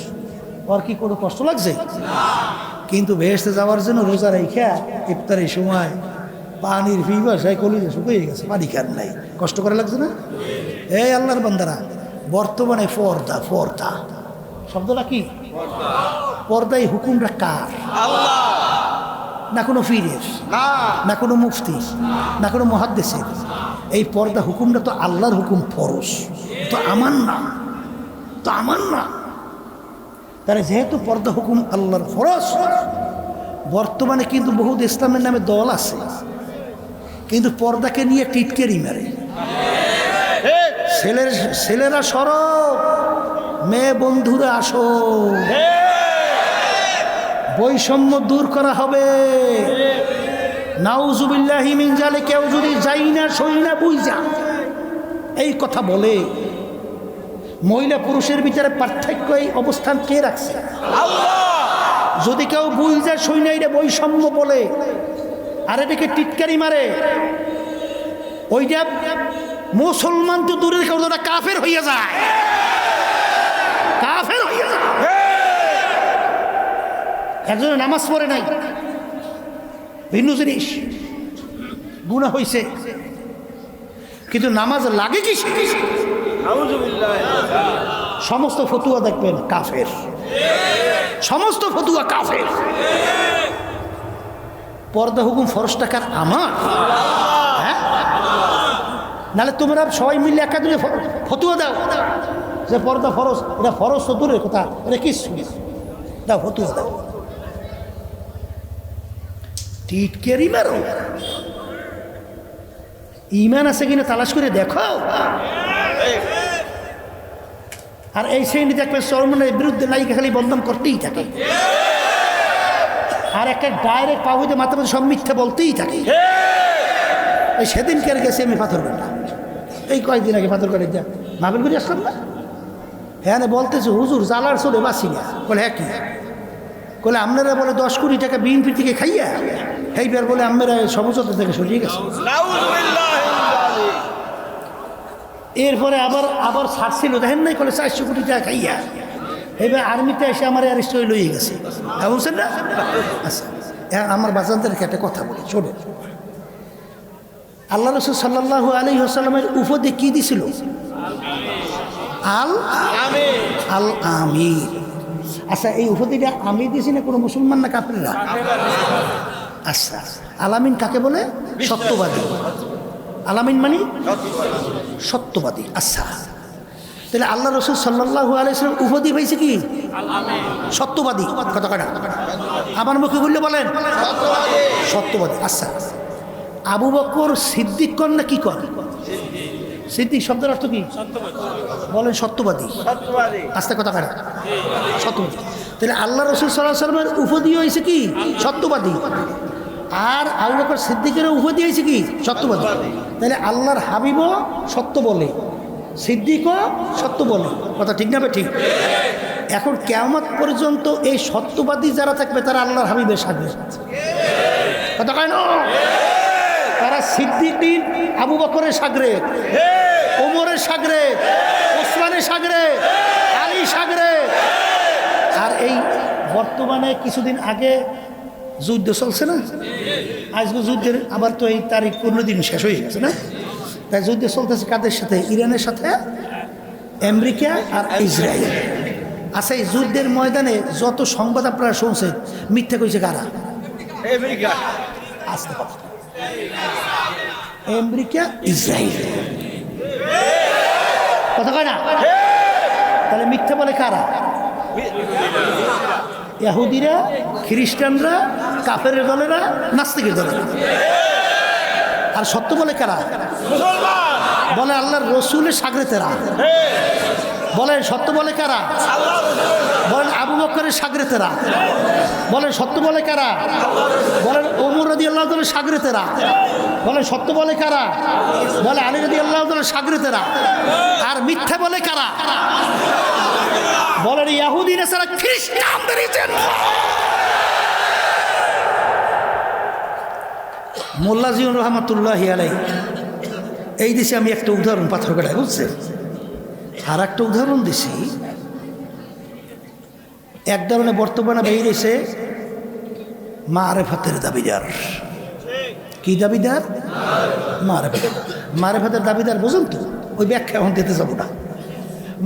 ওর কি কোনো কষ্ট লাগছে? কিন্তু বেহেশতে যাওয়ার জন্য রোজা রাইখা ইফতারের সময় পানির পিপাসায় কলিজা শুকিয়ে গেছে, পানি খান নাই, কষ্ট করে লাগছে না? এই আল্লাহর বান্দারা, বর্তমানে পর্দা, পর্দা শব্দটা কি? পর্দা, এই হুকুমটা কার? আল্লাহ। না কোনো পীরের, না কোনো মুফতি, না কোনো মুহাদ্দিসের। এই পর্দা হুকুমটা তো আল্লাহর হুকুম, ফরজ, তো আমার না, তো আমার না। তাহলে যেহেতু পর্দা হুকুম আল্লাহর ফরজ, বর্তমানে কিন্তু বহুত ইসলামের নামে দল আছে, কিন্তু পর্দাকে নিয়ে টিটকেরি মারে। ছেলেরা সরো, মেয়ে বন্ধুরা আসো, বৈষম্য দূর করা হবে। নাউজুবিল্লাহি মিন জালিক, কেউ যদি যাই না সই না বুঝা এই কথা বলে, মহিলা পুরুষের ভিতরে পার্থক্য, এই অবস্থান কে রাখছে? আল্লাহ। যদি কেউ বুঝা সই না এটা বৈষম্য বলে আর এটাকে টিটকারি মারে, ওইটা মুসলমান তো দূরে রেখে ওটা কাফের হইয়া যায়, কাফের হইয়া যায়। একজনে নামাজ পড়ে নাই, ভিন্ন জিনিস, গুনাহ হইছে, কিন্তু নামাজ লাগে কি? সমস্ত ফতুয়া দেখবেন কাফের, সমস্ত ফতুয়া কাফের। পর্দা হুকুম ফরজ টাকার আমার, হ্যাঁ? নাহলে তোমরা সবাই মিলে একাডেমি ফতুয়া দাও যে পর্দা ফরজ। এটা ফরজ তো দূরের কথা, এটা কিছু দাও, ফতুয়া দাও। টিটকেরি মারো, ইমান আছে কিনা তালাশ করে দেখো। আর এই শ্রেণী দেখবে চরমনের বিরুদ্ধে নায়িকা খালি বন্ধন করতেই থাকে, আর একটা ডাইরেক্ট পাহুতে মাথা মাথা সব মিথ্যা বলতেই থাকে। এই সেদিনকে গেছি আমি পাথরঘাটা, এই কয়েকদিন আগে পাথরঘাটা যা মাহফিল করে আসলাম না, হ্যাঁ বলতেছে হুজুর জালার চলে বাসি না। বলে হ্যাঁ কি? বলে আপনারা বলে 10 কোটি টাকা বিএনপি থেকে খাইয়া, এইবার বলে আমরা সমঝোতা থেকে সরিয়ে গেছে। এরপরে আবার ছাড়ছিল, দেখেন নাই, বলে 400 কোটি টাকা খাইয়া এইবার আর্মিতে এসে আমার অ্যারেস্ট হয়ে লইয়ে গেছে, বুঝছেন না? আচ্ছা, আমার বাজানদেরকে একটা কথা বলি, শোনো। আল্লাহ রাসূল সাল্লাল্লাহু আলাইহি ওয়াসাল্লামের উপদে কি দিছিল? আল আমির। আচ্ছা, এই উপাধিটা আমি দিয়েছি না কোনো মুসলমান না কাফেররা? আচ্ছা, আলামিন কাকে বলে? সত্যবাদী। আলামিন মানে সত্যবাদী। আচ্ছা, তাহলে আল্লাহ রসুল সাল্লাল্লাহু আলাইহি ওয়াসাল্লাম উপাধি পাইছে কি? সত্যবাদী। কথা কয় না? আমার মুখে বললে বলেন সত্যবাদী। আচ্ছা, আবু বকর সিদ্দিক কন না কি কন? সিদ্দিক শব্দের অর্থ কি? বলেন সত্যবাদী। আস্তে কথা কয় না? সত্যবাদী। তাহলে আল্লাহ রসুল সাল্লাল্লাহু আলাইহি ওয়াসাল্লামের উপাধি হয়েছে কি? সত্যবাদী। আর আবু বকর সিদ্দিকের উপাধি হয়েছে কি? সত্যবাদী। তাহলে আল্লাহর হাবিবও সত্য বলে, সিদ্দিকও সত্য বলে। কথা ঠিক না? ঠিক। এখন কিয়ামত পর্যন্ত এই সত্যবাদী যারা থাকবে তারা আল্লাহর হাবিবের সাগরে। কথা কয় না? তারা সিদ্দিক, আবু বকরের সাগরে, ওমরের সাগরে, ওসমানের সাগরে, আলী সাগরে। আর এই বর্তমানে কিছুদিন আগে যুদ্ধ চলছে না, আজকে যুদ্ধের আবার তো এই তারিখ 15 দিন শেষ হয়ে গেছে না? তাই যুদ্ধ চলতেছে কাদের সাথে? ইরানের সাথে, আমেরিকা আর ইসরায়েল। আচ্ছা, এই যুদ্ধের ময়দানে যত সংবাদ আপনারা শুনছেন, মিথ্যা কইছে কারা? আমেরিকা। আস্তে কথা, আমেরিকা ইসরায়েল। কথা কয় না? তাহলে মিথ্যা বলে কারা? ইহুদিরা, খ্রিস্টানরা, কাফের দলেরা, নাস্তিকের দলেরা। আর সত্য বলে কারা? বলে আল্লাহর রসুলের সাগরেতেরা। বলেন সত্য বলে কারা? বলেন আবু বকরের সাগরেতেরা। বলেন সত্য বলে কারা? বলেন ওমর রাদিয়াল্লাহু তাআলার সাগরেতেরা। বলেন সত্য বলে কারা? বলে আলী রাদিয়াল্লাহু তাআলার সাগরেতেরা। আর মিথ্যা বলে কারা? বলেন ইহুদি নাসারা খ্রিস্টানদের। মোল্লা জিয়াউর রহমাতুল্লাহি আলাইহি এই দেশে আমি একটা উদাহরণ পাথরঘাটায়, বুঝছেন? আর একটা উদাহরণ দিছি, এক ধরনের বর্তমানে বেরিয়েছে মারেফাতের দাবিদার। কি দাবিদার? মারেফাতের দাবিদার। বুঝুন তো, ওই ব্যাখ্যা এখন দিতে যাবো না।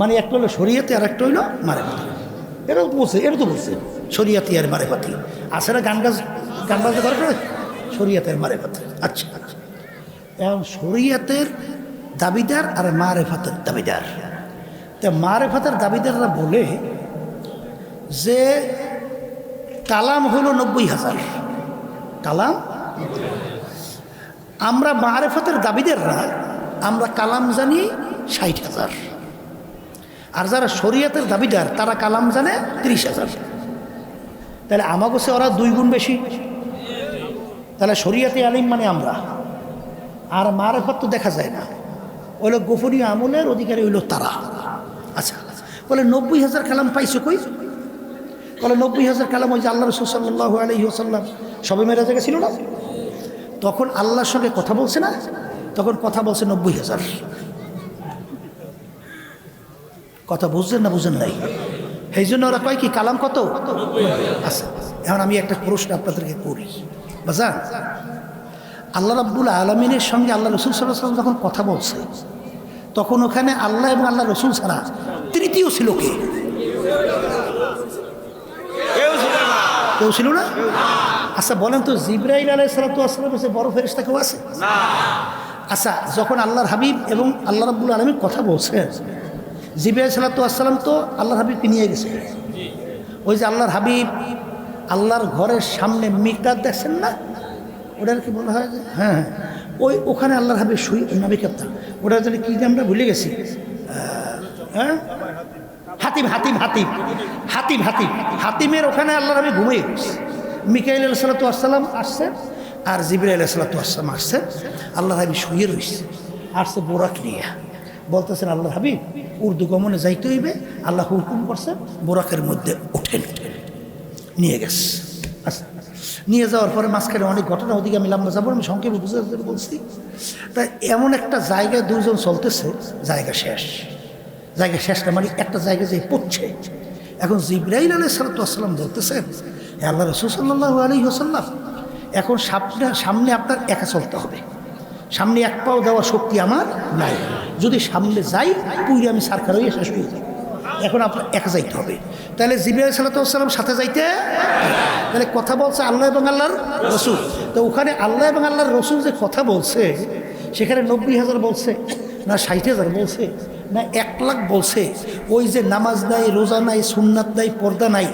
মানে একটা হলো শরীয়তে আর একটা হইল মারেফাতি। এটা তো বলছে শরীয়তি আর মারেফাতি। আছে না গান বাজনা করে শরীয়তের মারেফাতি। আচ্ছা, এখন শরীয়তের দাবিদার আর মারেফাতের দাবিদার। তা মারেফাতের দাবিদাররা বলে যে কালাম হলো 90,000 কালাম। আমরা মারেফাতের দাবিদাররা আমরা কালাম জানি 60,000। আর যারা শরীয়তের দাবিদার তারা কালাম জানে 30,000। তাহলে আমার কাছে ওরা 2 গুণ বেশি। তাহলে শরীয়তে আলিম মানে আমরা, আর মারেফত তো দেখা যায় না, ওইলো গোপনীয় আমলের অধিকারী হইল তারা। আচ্ছা, বলে 90,000 কালাম পাইছো কই? বলে 90,000 কালাম ওই যে আল্লাহ রাসূল সাল্লাল্লাহু আলাইহি ওয়াসাল্লাম সবে মেরাজে গেছিল না, তখন আল্লাহর সঙ্গে কথা বলছে না, তখন কথা বলছে 90,000। কথা বুঝছেন না বুঝেন নাই? সেই জন্য ওরা কয় কি কালাম কত? আচ্ছা, এখন আমি একটা প্রশ্ন আপনাদেরকে করি। বাজান, আল্লাহ রাব্বুল আলামিনের সঙ্গে আল্লাহ রাসূল সাল্লাল্লাহু আলাইহি ওয়াসাল্লাম যখন কথা বলছে, তখন ওখানে আল্লাহ এবং আল্লাহ রাসূল ছাড়া তৃতীয় ছিল কে? কেউ ছিল না। আচ্ছা বলেন তো, জিবরাইল আলাইহিস সালাতু ওয়াস সালাম এসে বড় ফেরেশতা কেউ আছে? না। আচ্ছা, যখন আল্লাহর হাবিব এবং আল্লাহ রাব্বুল আলামিন কথা বলছেন, জিবরাইল সালাতু ওয়াস সালাম তো আল্লাহর হাবিবকে নিয়ে গেছে। ওই যে আল্লাহর হাবিব আল্লাহর ঘরের সামনে মিকদাত দেখছেন না, ওটার কি বলা হয়? হ্যাঁ, ওখানে আল্লাহর হাবিব শুই নবী কাপ্তান, ওটার জন্য কী আমরা ভুলে গেছি। হ্যাঁ, হাতিমের ওখানে আল্লাহর হাবিব ঘুমিয়ে গেছে। মিকাইল আলাইহিস সালাতু ওয়াস সালাম আসছেন আর জিবরাইল আলাইহিস সালাতু ওয়াস সালাম আসছেন, আল্লাহর হাবিব শুয়ে রয়েছে, আসছে বোরাক নিয়ে। বলতেছেন আল্লাহর হাবিব উর্দু গমনে যাইতে হইবে, আল্লাহ হুকুম করছে বোরাকের মধ্যে ওঠেন। নিয়ে গেছে। আচ্ছা, নিয়ে যাওয়ার পরে মাঝখানে অনেক ঘটনা, ওদিকে আমি লম্বা যাবো, আমি সংক্ষেপে বুঝে বলছি। তাই এমন একটা জায়গায় দুজন চলতেছে, জায়গা শেষটা মানে একটা জায়গায় যে পড়ছে। এখন জিবরাইল আলাইহিস সালাতু ওয়াস সালাম বলতেছেন, আল্লাহ রাসূল সাল্লাল্লাহু আলাইহি ওয়াসাল্লাম, এখন সামনে আপনার একা চলতে হবে, সামনে এক পাও দেওয়ার শক্তি আমার নাই, যদি সামনে যাই পুরো আমি সারকার হয়ে শেষ হয়ে যাই, এখন আপনার একা যাইতে হবে। তাহলে জিবরাইল সাল্লাল্লাহু আলাইহি ওয়াসাল্লাম সাথে যাইতে, তাহলে কথা বলছে আল্লাহ এবং আল্লাহর রসুল। তো ওখানে আল্লাহ এবং আল্লাহর রসুল যে কথা বলছে, সেখানে 90,000 বলছে না 60,000 বলছে না 1 লাখ বলছে? ওই যে নামাজ নাই, রোজা নাই, সুন্নাত নাই, পর্দা নাই,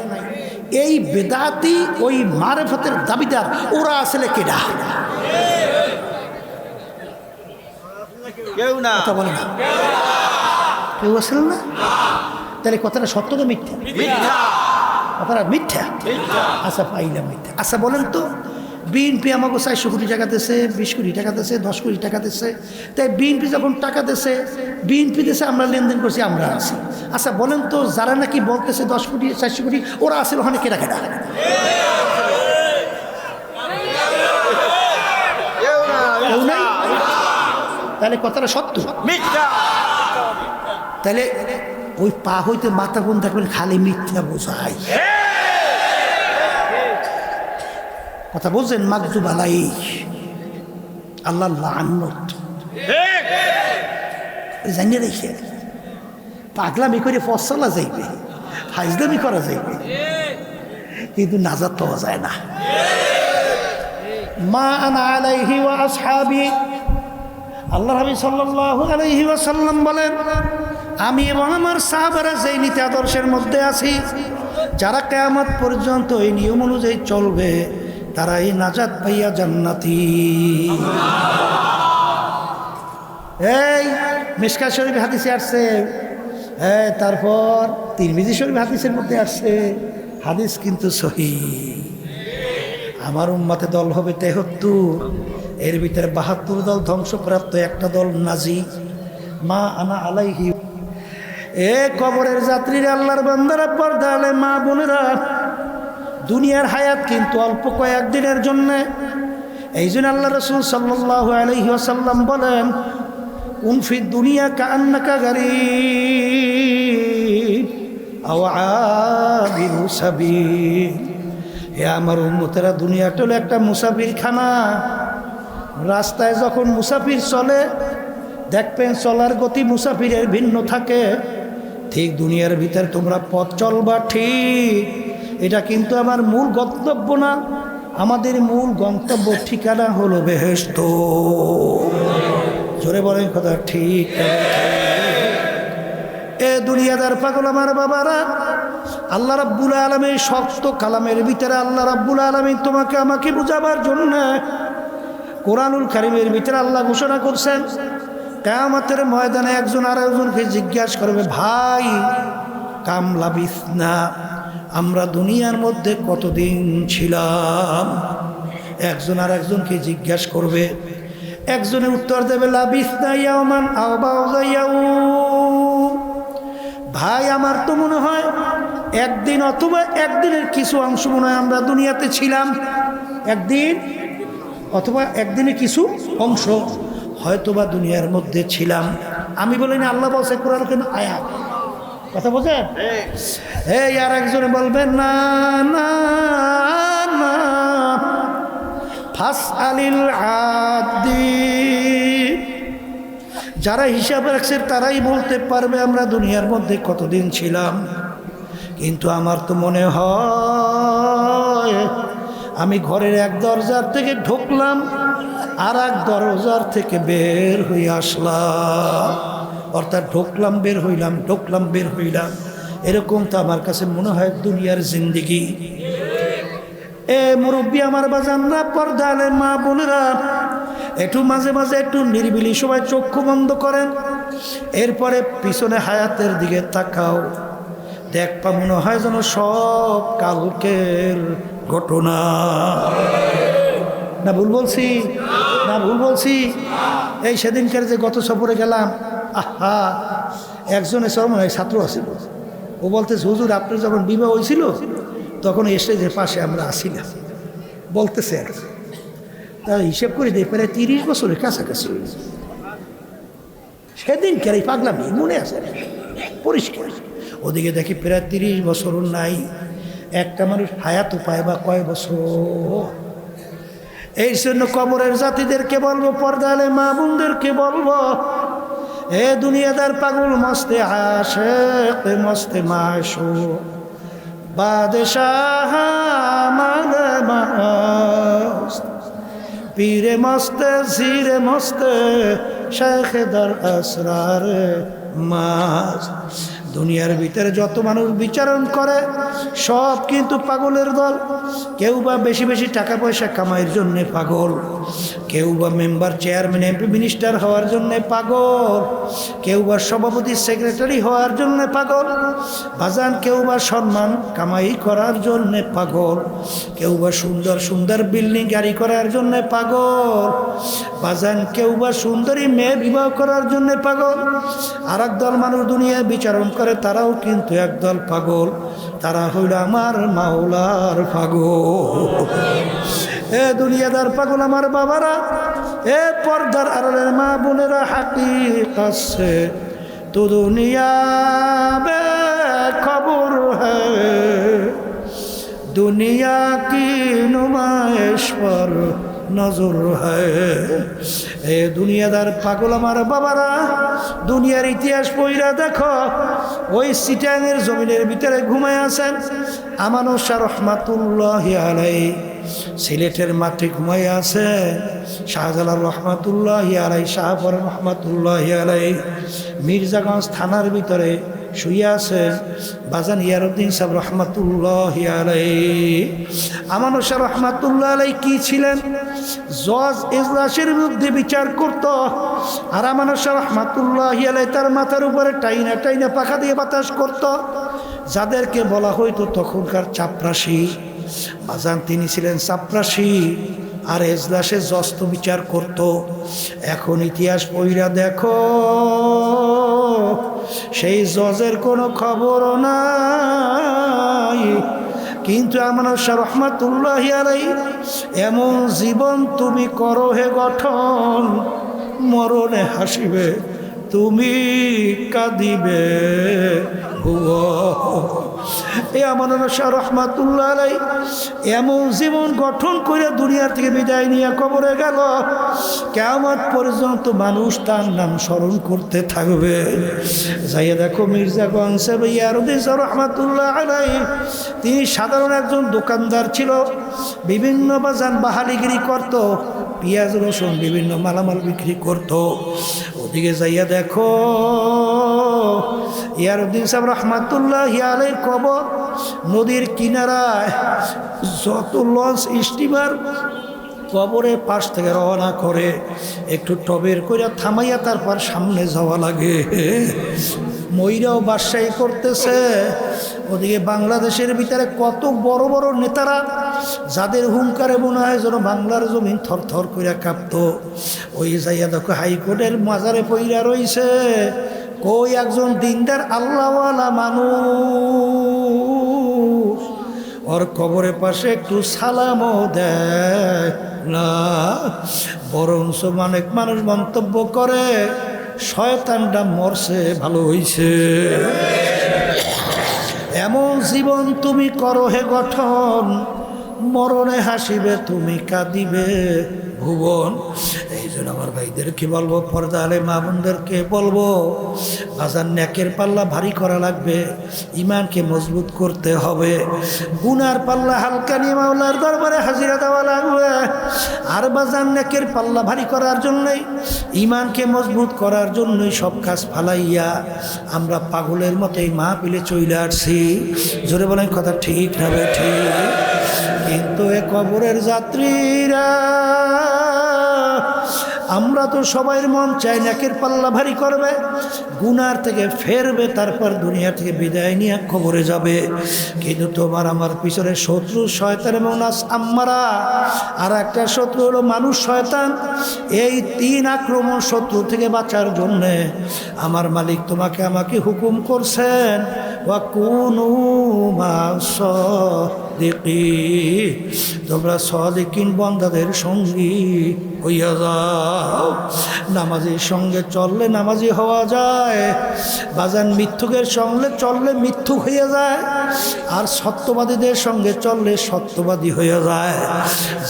এই বেদাতি ওই মারেফতের দাবিদার ওরা আসলে কেডা? কেউ না, কথা বলে না, কেউ আসলে না। তাহলে কথাটা সত্য তো মিথ্যা? মিথ্যা, কথাটা মিথ্যা। আচ্ছা পাইলাম মিথ্যা। আচ্ছা বলেন তো, বিএনপি আমাকে 400 কোটি টাকা দিয়েছে, 20 কোটি টাকা দিয়েছে, 10 কোটি টাকা দিয়েছে, তাই বিএনপি যখন টাকা দিয়েছে, বিএনপি দেশে আমরা লেনদেন করছি, আমরা আছি। আচ্ছা বলেন তো, যারা নাকি বলতেছে 10 কোটি 400 কোটি, ওরা আছে ওখানে কেটা কেটা? কেউ নাই। তাহলে কথাটা সত্য? মিথ্যা। তাহলে ওই পা হইতে মাথা কোন থাকবেন, খালি মিথ্যা বোঝায়। কথা বলছেন? মাকদুব আলাই, আল্লাহ লানত। জানিয়ে রেখে পাগলামি করে পথ চলা যাইবে, ফাইজলামি করা যাইবে, কিন্তু নাজাত পাওয়া যায় না। মা আনা আলাইহি ওয়া আসহাবি, আল্লাহ নবী সাল্লাল্লাহু আলাইহি ওয়াসাল্লাম বলেন, আমি এবং আমার সাহাবারা যেই নীতি আদর্শের মধ্যে আছি, যারা কিয়ামত পর্যন্ত এই নিয়ম অনুযায়ী চলবে, তারাই নাজাত পাইয়া জান্নাতি। এই মিশকাত শরীফ হাদিসে আসছে, তারপর তিরমিজি শরীফ হাদিসের মধ্যে আসছে, হাদিস কিন্তু সহিহ। আমার উম্মতে দল হবে 73, এর ভিতরে 72 দল ধ্বংসপ্রাপ্ত, একটা দল নাজি। মা আনা আলাইহি। এ কবরের যাত্রীরা, আল্লাহর বান্দারা, পর্দা আলে মা বোনেরা, দুনিয়ার হায়াত কিন্তু অল্প কয়েকদিনের জন্য। এই জন্য আল্লাহ রাসূল সাল্লাল্লাহু আলাইহি ওয়াসাল্লাম বলেন, কুন ফি দুনিয়া কাআন্নাকা গারীব আও আবিরু সাবিল। হে আমার উম্মতেরা, দুনিয়াটা হলো একটা মুসাফিরখানা। রাস্তায় যখন মুসাফির চলে, দেখবেন চলার গতি মুসাফিরের ভিন্ন থাকে। ঠিক দুনিয়ার ভিতরে তোমরা পথ চলবা ঠিক, এটা কিন্তু আমার মূল গন্তব্য না। আমাদের মূল গন্তব্য ঠিকানা হলো বেহেশত। জোরে বলেন কথা ঠিক? এ দুনিয়াদার পাগল আমার বাবারা, আল্লাহ রাব্বুল আলামিন শক্ত কালামের ভিতরে আল্লাহ রাব্বুল আলামিন তোমাকে আমাকে বুঝাবার জন্য কোরআনুল কারীমের ভিতরে আল্লাহ ঘোষণা করছেন, কিয়ামতের ময়দানে একজন আরেকজনকে জিজ্ঞাসা করবে, ভাই কাম লাবিসনা, আমরা দুনিয়ার মধ্যে কতদিন ছিলাম? একজন আরেকজনকে জিজ্ঞাসা করবে, একজনে উত্তর দেবে, লাবিসনা ইয়াওমান আও বা'দা ইয়াউম। ভাই আমার তো মনে হয় একদিন অথবা একদিনের কিছু অংশ মনে হয় আমরা দুনিয়াতে ছিলাম। একদিন অথবা একদিনের কিছু অংশ হয়তোবা দুনিয়ার মধ্যে ছিলাম। আমি বলি না, আল্লাহ বলছে কোরআন কেন আয়াত। কথা বোঝেন? এই আর একজনে বলবেন, না না না, ফাসআলিল আদি। যারা হিসাব রাখছে তারাই বলতে পারবে আমরা দুনিয়ার মধ্যে কতদিন ছিলাম। কিন্তু আমার তো মনে হয় আমি ঘরের এক দরজার থেকে ঢুকলাম, আর এক দরজার থেকে বের হয়ে আসলাম। অর্থাৎ ঢুকলাম বের হইলাম, ঢুকলাম বের হইলাম, এরকম তো আমার কাছে মনে হয় দুনিয়ার জিন্দেগি। এ মুরব্বী আমার বাজানরা, পর্দা আলে মা বোনেরা, একটু মাঝে মাঝে একটু নিরিবিলি সবাই চক্ষু বন্ধ করেন, এরপরে পিছনে হায়াতের দিকে তাকাও। দেখবা মনে হয় যেন সব কালকের ঘটনা। না ভুল বলছি? না ভুল বলছি? এই সেদিনকার যে গত সফরে গেলাম, আহা, একজনের সরমনায় ছাত্র আছিল, ও বলতেছে, হুজুর আপনার যখন বিবাহ হয়েছিল তখন স্টেজের পাশে আমরা আসিলাম। বলতেছে, তার হিসেব করে দেয় প্রায় 30 বছরের কাছাকাছি। সেদিনকার এই পাগলামি মনে আছে পরিষ্কার। ওদিকে দেখি প্রায় 30 বছরও নাই। একটা মানুষ হায়াত পায় বা কয় বছর? এই জন্য কবরের জাতিদেরকে বলবো, পর্দা আলে মা বোনদেরকে বলবো, এ দুনিয়াদার পাগল মস্তে আশিক মস্তে মাশুক বাদশাহ মালে মাস্ত পীরে মস্তে জিরে মস্তে শেখ দর আসরার মাছ। দুনিয়ার ভিতরে যত মানুষ বিচারণ করে সব কিন্তু পাগলের দল। কেউ বা বেশি বেশি টাকা পয়সা কামাইয়ের জন্যে পাগল, কেউ বা মেম্বার চেয়ারম্যান এমপি মিনিস্টার হওয়ার জন্যে পাগল, কেউ বা সভাপতি সেক্রেটারি হওয়ার জন্যে পাগল বাজান, কেউ বা সম্মান কামাই করার জন্যে পাগল, কেউ বা সুন্দর সুন্দর বিল্ডিং গাড়ি করার জন্যে পাগল বাজান, কেউ বা সুন্দরী মেয়ে বিবাহ করার জন্যে পাগল। আর একদল মানুষ দুনিয়ায় বিচারণ করে তারাও কিন্তু একদল পাগল, তারা হইল আমার মাওলার পাগল। এ দুনিয়াদার পাগল আমার বাবারা, এ পর্দার আড়ালের মা বোনেরা, হাকিকত সে তো দুনিয়া বে খবর হ্যায়, দুনিয়া কি নুমাইশ পর নজর হ্যায়। এ দুনিয়াদার পাগল আমার বাবারা, দুনিয়ার ইতিহাস পইরা দেখো। ওই চিটাঙের জমিনের ভিতরে ঘুমায় আছেন আমানত শাহ রহমাতুল্লাহি আলাইহি, সিলেটের মাঠে ঘুমাই আছে শাহজালাল রহমাতুল্লাহি আলাইহি, শাহপর রহমাতুল্লাহি আলাইহি, মির্জাগঞ্জ থানার ভিতরে শুয়ে আছে বাজান ইয়ারউদ্দিন সাহেব রহমাতুল্লাহি আলাইহি। আমানত শাহ রহমাতুল্লাহ আলাইহি কি ছিলেন? জজ এজলাসের বিরুদ্ধে বিচার করত। আর আমানত শাহ রহমাতুল্লাহি আলাইহি তার মাথার উপরে টাইনা টাইনা পাখা দিয়ে বাতাস করত, যাদেরকে বলা হইতো তখনকার চাপরাশি বাজান, তিনি ছিলেন চাপরাশি। আর এজলাসে জজ তো বিচার করত। এখন ইতিহাস পড়িয়া দেখো, সেই জজের কোনো খবরও নাই। কিন্তু আমানত শাহ রহমাতুল্লাহি আলাইহি এমন জীবন তুমি করো হে গঠন, মরণে হাসিবে তুমি কাঁদিবে এই আমানত শাহ রহমাতুল্লাহ আলাইহি এমন জীবন গঠন করে দুনিয়ার থেকে বিদায় নিয়ে কবরে গেল। কিয়ামত পর্যন্ত মানুষ তার নাম স্মরণ করতে থাকবে। যাইয়া দেখো মির্জাগঞ্জ ইয়ারউদ্দিন শাহ রহমাতুল্লাহ আলাইহি, তিনি সাধারণ একজন দোকানদার ছিল, বিভিন্ন বাজান বাহালিগিরি করত, পেঁয়াজ রসুন বিভিন্ন মালামাল বিক্রি করত। ওদিকে যাইয়া দেখো ইয়ারউদ্দিন সাহেব রহমাতুল্লাহি আলাইহির কবর নদীর কিনারায়। যত লঞ্চ স্টিমার কবরের পাশ থেকে রওনা করে একটু টবের করে থামাইয়া তারপর সামনে যাওয়া লাগে। ময়রাও বাদশাহী করতেছে। ওদিকে বাংলাদেশের ভিতরে কত বড় বড় নেতারা, যাদের হুঙ্কারে মনে হয় যেন বাংলার জমিন থরথর করে কাঁপত, ওই যাইয়া দেখো হাইকোর্টের মাজারে পইরা রইছে। কই একজন দিনদার আল্লাহওয়ালা মানুষ, ওর কবরের পাশে একটু সালামও দেয় না। বরঞ্চ অনেক মানুষ মন্তব্য করে শয়তানটা মরছে ভালো হইছে। এমন জীবন তুমি করো হে গঠন, মরণে হাসিবে তুমি কাঁদিবে ভুবন। এই জন্য আমার ভাইদেরকে বলবো, পর্দা আলে মা বোনদেরকে বলবো, বাজার নেকের পাল্লা ভারী করা লাগবে, ইমানকে মজবুত করতে হবে। গুনার পাল্লা হালকা নিয়ে মাওলার দরবারে হাজিরা দেওয়া লাগবে। আর বাজার নেকের পাল্লা ভারী করার জন্যই, ইমানকে মজবুত করার জন্যই সব কাজ ফালাইয়া আমরা পাগলের মতোই মাহফিলে চলে আসছি। জোরে বলেন কথা ঠিক না ঠিক? কিন্তু এ কবরের যাত্রীরা, আমরা তো সবাই মন চাই নেকের পাল্লা ভারী করবে, গুনার থেকে ফেরবে, তারপর দুনিয়া থেকে বিদায় নিয়ে কবরে যাবে। কিন্তু তোমার আমার পিছনে শত্রু শয়তান এবং নাস আম্মারা, আর একটা শত্রু হলো মানুষ শয়তান। এই তিন আক্রমণ শত্রু থেকে বাঁচার জন্যে আমার মালিক তোমাকে আমাকে হুকুম করছেন, ওয়া কুনু মা'আস সাদিকিন, তোমরা সাদিকিন বান্দাদের সঙ্গী হইয়া যাও। নামাজির সঙ্গে চললে নামাজি হওয়া যায়, বাজান মিথ্যুকের সঙ্গে চললে মিথ্যুক হইয়া যায়, আর সত্যবাদীদের সঙ্গে চললে সত্যবাদী হইয়া যায়।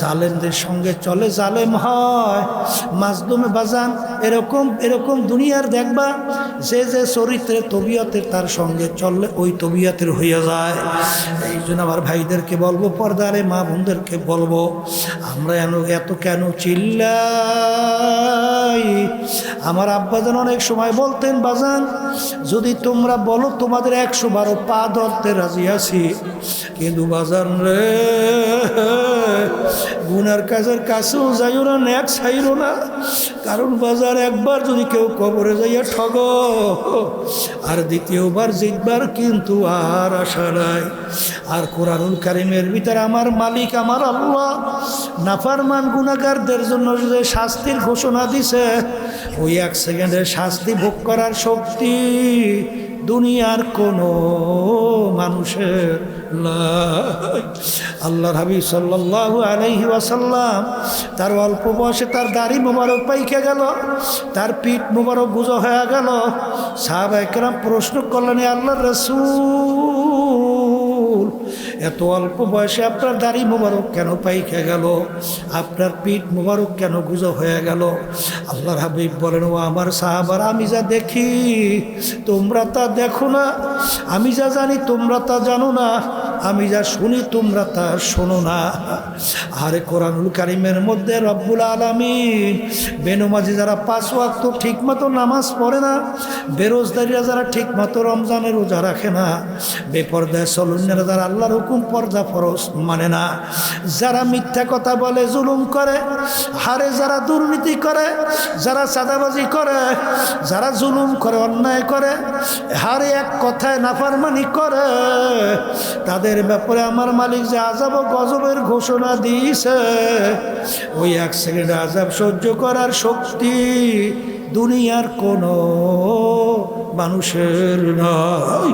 জালেমদের সঙ্গে চলে জালেম হয়, মাজলুমে বাজান এরকম এরকম দুনিয়ার দেখবা, যে যে চরিত্রে তবিয়তের তার সঙ্গে চললে ওই তবিয়তের হইয়া যায়। এই জন্য আমার ভাইদের ভাইদেরকে বলবো, পর্দারে মা বোনদেরকে বলবো, আমরা এত কেন চিল্লাই? আমার আব্বাজান অনেক সময় বলতেন, বাজান যদি তোমরা বলো তোমাদের 112 পা ধরতে রাজি আছি, কিন্তু বাজান রে গুনার কাজের কাছেও যাইও না, ন্যাক ছাইরো না। কারণ বাজার একবার যদি কেউ কবরে যাইয়া ঠগ, আর দ্বিতীয়বার জিতবার কিন্তু আর আশা নাই। আর কোরআনুল কারীমের ভিতরে আমার মালিক আমার আল্লাহ নাফরমান গুনাহগারদের জন্য যে শাস্তির ঘোষণা দিছে, ওই 1 সেকেন্ডের শাস্তি ভোগ করার শক্তি দুনিয়ার কোনো মানুষের নাই। আল্লাহর হাবিব সাল্লাল্লাহু আলাইহি ওয়াসাল্লাম তার অল্প বয়সে তার দাড়ি মোবারক পাইকে গেল, তার পিঠ মোবারক গুজো হয়ে গেল। সাহাবায়ে কেরাম প্রশ্ন করলেন, আল্লাহর রাসূল এত অল্প বয়সে আপনার দাড়ি মোবারক কেন পাইকে গেল, আপনার পিঠ মোবারক কেন গুজো হয়ে গেল? আল্লাহর হাবিব বলেন, ও আমার সাহাবারা, আমি যা দেখি তোমরা তা দেখো না, আমি যা জানি তোমরা তা জানো না, আমি যা শুনি তোমরা তা শোনো না। আরে কোরআনুল কারীমের মধ্যে রব্বুল আলামিন বেনমাজি যারা 5 ওয়াক্ত ঠিকমতো নামাজ পড়ে না, বেরোজগারিরা যারা ঠিকমতো রমজানের রোজা রাখে না, বেপরদায় চলুনেরা যারা আল্লাহর হুকুম পর্দা ফরজ মানে না, যারা মিথ্যা কথা বলে, জুলুম করে, হারে যারা দুর্নীতি করে, যারা চাঁদাবাজি করে, যারা জুলুম করে, অন্যায় করে, হারে এক কথায় নাফরমানি করে, তাদের ব্যাপারে আমার মালিক যে আযাব ও গজবের ঘোষণা দিয়েছে, ওই 1 সেকেন্ড আযাব সহ্য করার শক্তি দুনিয়ার কোনো মানুষের নয়।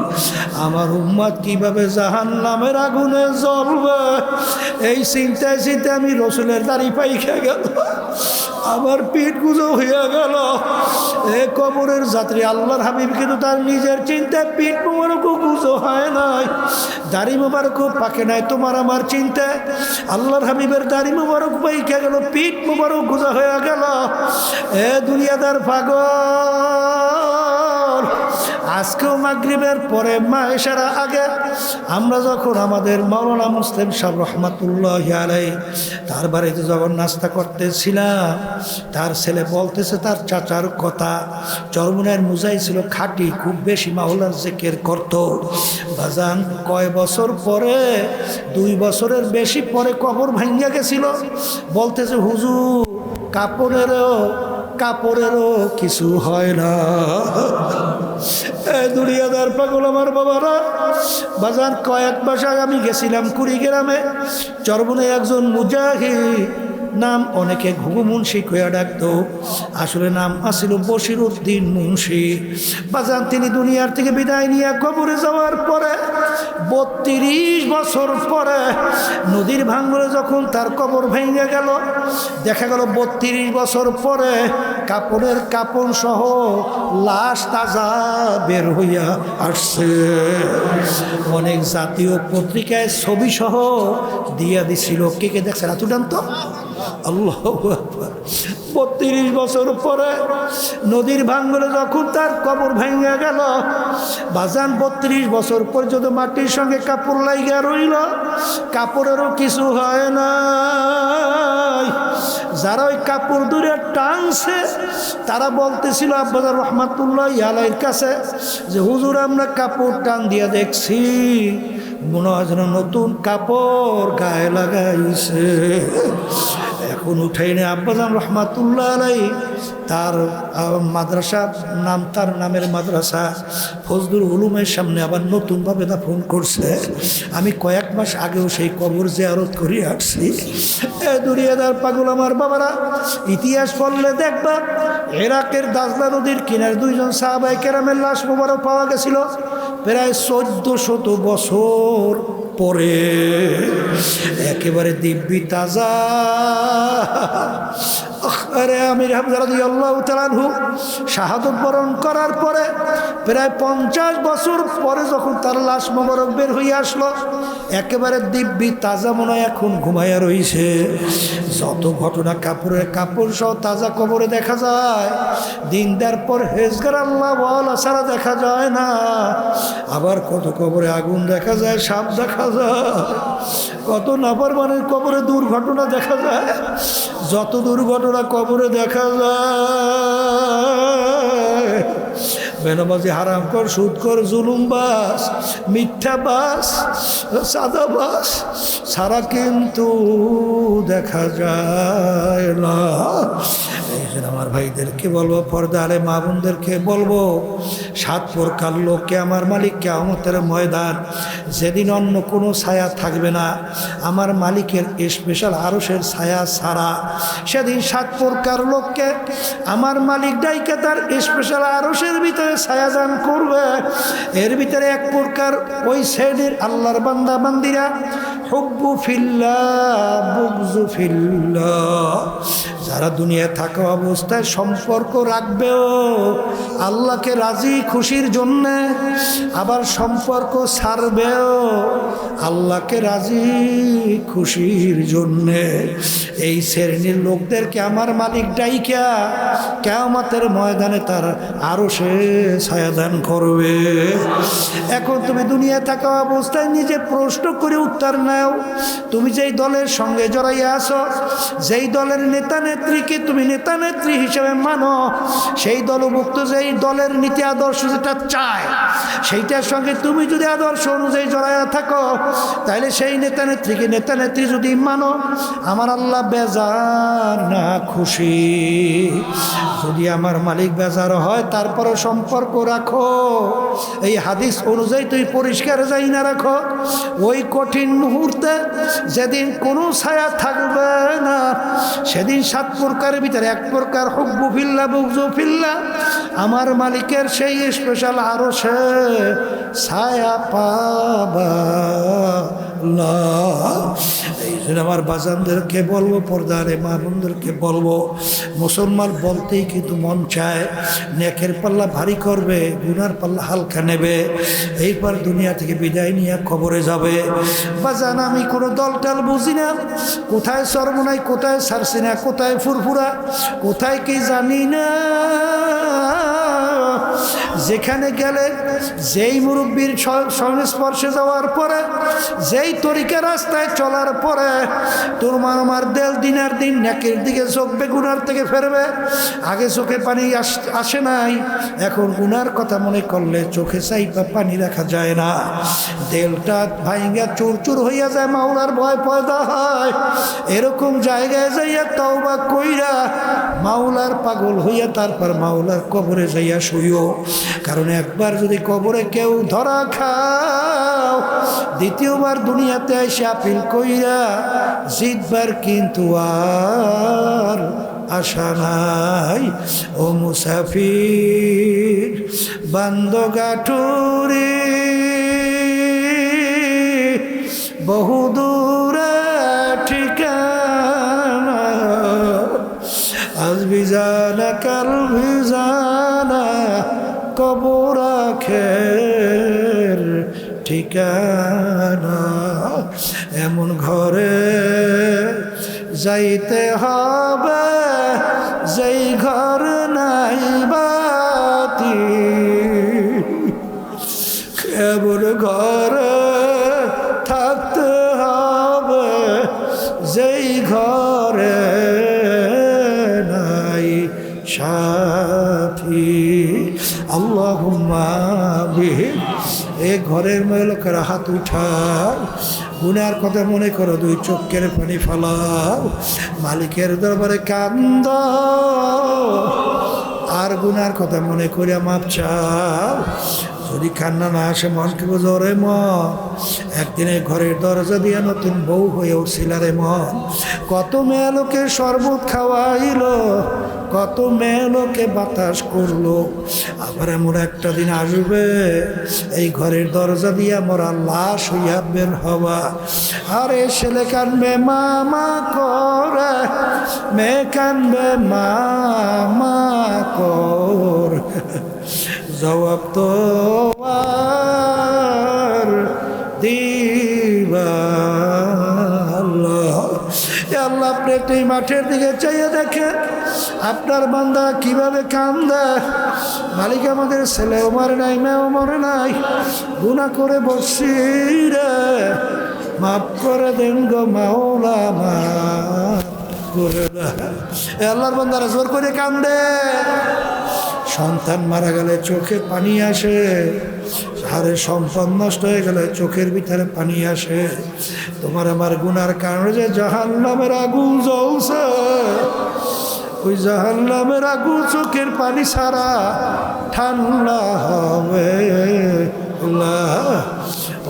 আমার উম্মত কিভাবে জাহান্নামের আগুনে জ্বলবে, এই চিন্তায় চিন্তায় আমি রসুলের দাড়ি পাইখা গেল, আমার পিঠ গুজো হইয়া গেল। এ কবরের যাত্রী আল্লাহর হাবিব কিন্তু তার নিজের চিন্তায় পিঠ মোবারকও গুজো হয় নাই, দাড়ি মোবারকও পাকে নাই। তোমার আমার চিন্তায় আল্লাহর হাবিবের দাড়ি মোবারক পাইখা গেল, পিঠ মোবারক গুজো হয়ে গেল। এ দুনিয়াদার পাগল, আজকেও মাগরিবের পরে মায়েশার আগে আমরা যখন আমাদের মাওলানা মুসলিম সাহেব রহমাতুল্লাহি আলাইহি তার বাড়িতে যখন নাস্তা করতেছিলাম, তার ছেলে বলতেছে তার চাচার কথা, চরমুনার মুজাই ছিল খাঁটি, খুব বেশি মাওলার জিকির করত। বাজান কয় বছর পরে, 2 বছরের বেশি পরে কবর ভাঙ্গা গেছিল। বলতেছে হুজুর কাপড়েরও কিছু হয় না। দুনিয়াদার পাগল আমার বাবারা, বাজার কয়েক মাস আগে আমি গেছিলাম কুড়িগ্রামে। চরবনে একজন মুজাহিদ, নাম অনেকে ঘুঘু মুন্সি কইয়া ডাকত, আসলে নাম আসিল বশির উদ্দিন মুন্সি। বাজান তিনি দুনিয়ার থেকে বিদায় নিয়ে কবরে যাওয়ার পরে 32 বছর পরে নদীর ভাঙরে যখন তার কবর ভেঙে গেল, দেখা গেল 32 বছর পরে কাপড়ের কাপড় সহ লাশ তাজা বের হইয়া আসছে। অনেক জাতীয় পত্রিকায় ছবি সহ দিয়া দিছিল। কে কে দেখছে রাতুডান তো? আল্লাহু আকবার। 32 বছর পরে নদীর ভাঙরে যখন তার কবর ভেঙে গেল, বাজান 32 বছর পর্যন্ত মাটির সঙ্গে কাপড় লাইগা রইল, কাপড়েরও কিছু হয় না। যারা ওই কাপড় দূরে টানছে তারা বলতেছিল আব্বাজান রহমাতুল্লাহি আলাইহির কাছে যে হুজুর আমরা কাপড় টান দিয়া দেখছি, মনে হয় যেন নতুন কাপড় গায়ে লাগাইছে। এখন উঠাই নেই আব্বাজান রহমাতুল্লাহ আলাইহি তার মাদ্রাসা নাম, তার নামের মাদ্রাসা ফজলুল উলুমের সামনে আবার নতুনভাবে দাফন করছে। আমি কয়েক মাস আগেও সেই কবর জিয়ারত করে আসছি। দুনিয়াদার পাগল আমার বাবারা, ইতিহাস পড়লে দেখবা ইরাকের দাজলা নদীর কিনারে 2 জন সাহাবায়ে কেরামের লাশ মোবারক পাওয়া গেছিল প্রায় 1400 বছর পরে, একেবারে দিব্যি তাজা। আরে আমির হামজা রাদিয়াল্লাহু তাআলা আনহু শাহাদত বরণ করার পরে প্রায় 50 বছর পরে যখন তার লাশ মোবারক বের হয়ে আসলো, একেবারে দিব্যি তাজা মনে হয় এখন ঘুমাইয়া রইছে। যত ঘটনা কাপড়ের কাপড় সহ তাজা কবরে দেখা যায়, দিন দেওয়ার পর হেজগার আল্লাহ ওয়ালা ছাড়া দেখা যায় না। আবার কত কবরে আগুন দেখা যায়, সাপ দেখা যায়, কত নাফরমানের কবরে দুর্ঘটনা দেখা যায়। যত দুর্ঘটনা কবরে দেখা যায়, বেনামাজি, হারামখোর, সুদখোর, জুলুমবাজ, মিথ্যাবাজ, সাদাবাজ সারা কিন্তু দেখা যায় না। এই জন্য আমার ভাইদেরকে বলবো, পর্দা আলে মা বোনদেরকে বলবো, 7 প্রকার লোককে আমার মালিক কিয়ামতের ময়দান, যেদিন অন্য কোনো ছায়া থাকবে না আমার মালিকের স্পেশাল আরশের ছায়া ছাড়া, সেদিন 7 প্রকার লোককে আমার মালিক ডাইকে তার স্পেশাল আরশের ভিতরে ছায়া দান করবে। এর ভিতরে 1 প্রকার ওই শ্রেণীর আল্লাহর বান্দা বান্দিরা, হুব্বু ফিল্লাহ বুগযু ফিল্লাহ, যারা দুনিয়ায় থাকা অবস্থায় সম্পর্ক রাখবেও আল্লাহকে রাজি খুশির জন্যে, আবার সম্পর্ক ছাড়বেও আল্লাহকে রাজি খুশির জন্যে। এই শ্রেণীর লোকদেরকে আমার মালিক ডাইকা কিয়ামতের ময়দানে তার আরশে ছায়া দান করবে। এখন তুমি দুনিয়ায় থাকা অবস্থায় নিজে প্রশ্ন করে উত্তর নাও, তুমি যেই দলের সঙ্গে জড়াইয়া আছো, যেই দলের নেতা নেত্রীকে তুমি নেতা নেত্রী হিসেবে মানো, সেই দলভুক্ত যেই দলের নীতি আদর্শ যেটা চায় সেইটার সঙ্গে তুমি যদি আদর্শ অনুযায়ী জড়াইয়া থাকো, তাহলে সেই নেতা নেত্রীকে নেতা নেত্রী যদি মানো, আমার আল্লাহ বেজার না খুশি? যদি আমার মালিক বেজার হয় তারপরে সম্পর্ক রাখো। এই হাদিস অনুযায়ী তুই পরিষ্কার যাই না রাখো, ওই কঠিন মুহূর্তে যেদিন কোনো ছায়া থাকবে না, সেদিন 7 প্রকারের ভিতরে 1 প্রকার হুব্বু ফিল্লাহ বুগযু ফিল্লাহ, আমার মালিকের সেই স্পেশাল আরশে ছায়া পাবা না। এই জন্য আমার বাজানদেরকে বলবো, পর্দারে মা বোনদেরকে বলবো, মুসলমান বলতেই কিন্তু মন চায় নেকের পাল্লা ভারী করবে, গুনার পাল্লা হালকা নেবে, এইবার দুনিয়া থেকে বিদায় নিয়ে কবরে যাবে। বাজান, আমি কোনো দলটাল বুঝি না, কোথায় সরমনাই, কোথায় সারসিনা, কোথায় ফুরফুরা, কোথায় কি জানি না। যেখানে গেলে যেই মুরব্বীর সংস্পর্শে যাওয়ার পরে, যেই তরিকা রাস্তায় চলার পরে তোর আমার দেল দিনার দিন নেকের দিকে চোখবে, গুনার থেকে ফেরবে। আগে চোখে পানি আসে নাই, এখন গুনার কথা মনে করলে চোখে চাইপা পানি রাখা যায় না। দেলটা ভাইঙ্গা চুরচুর হইয়া যায়, মাওলার ভয় পয়দা হয়। এরকম জায়গায় যাইয়া তওবা কইরা মাওলার পাগল হইয়া তারপর মাওলার কবরে যাইয়া শুইও। কারণ একবার যদি কবরে কেউ ধরা খাও, দ্বিতীয়বার দুনিয়াতে এসে আপিল কইরা জিতবার কিন্তু আর আশা নাই। ও মুসাফির বান্দগাঠুরি বহুদূরে ঠিকানা, আজ বিজানা কাল বিজানা কবর আখের ঠিকানা। এমন ঘরে যাইতে হবে যেই ঘর নাই বাতি, এমন ঘরে থাকতে হবে যেই ঘরে নাই সাথী। আল্লাহুম্মা আমিন। এই ঘরের লোকেরা হাত উঠাও, গুনার কথা মনে করো, 2 চোখের পানি ফেলাও, মালিকের দরবারে কান্দ, আর গুনার কথা মনে করে মাপ চাও। যদি কান্না না আসে মনকে বোঝো, রে মন একদিনে ঘরের দরজা দিয়ে নতুন বউ হয়ে উঠছিল রে মন। কত মেয়ে লোকে শরবত খাওয়াইল, কত মেয়ে লোকে বাতাস করলো, আবার আর এমন একটা দিন আসবে এই ঘরের দরজা দিয়া মোরা লাশ হইয়া বের হওয়া। আরে ছেলে কানবে মামা করে, মেয়ে কানবে মামা কর, জবাব তো আর দিবা আল্লাহ। আল্লাহ আপনি একটু এই মাঠের দিকে চাইয়ে দেখেন আপনার বান্দা কিভাবে কান্দে। মালিক আমাদের ছেলেও মরে নাই, মেয়েও মরে নাই, গুনাহ করে বসছি রে, মাফ করে দেন গো মাওলা, মাফ করে দেন। আল্লাহর বান্দারা জোর করে কান্দে। সন্তান মারা গেলে চোখে পানি আসে, আরে সম্পদ নষ্ট হয়ে গেলে চোখের ভিতরে পানি আসে। তোমার আমার গুনার কারণে যে জাহান্নামের আগুন জ্বলছে, ওই জাহান্নামের আগুন চোখের পানি ছাড়া ঠান্ডা হবে।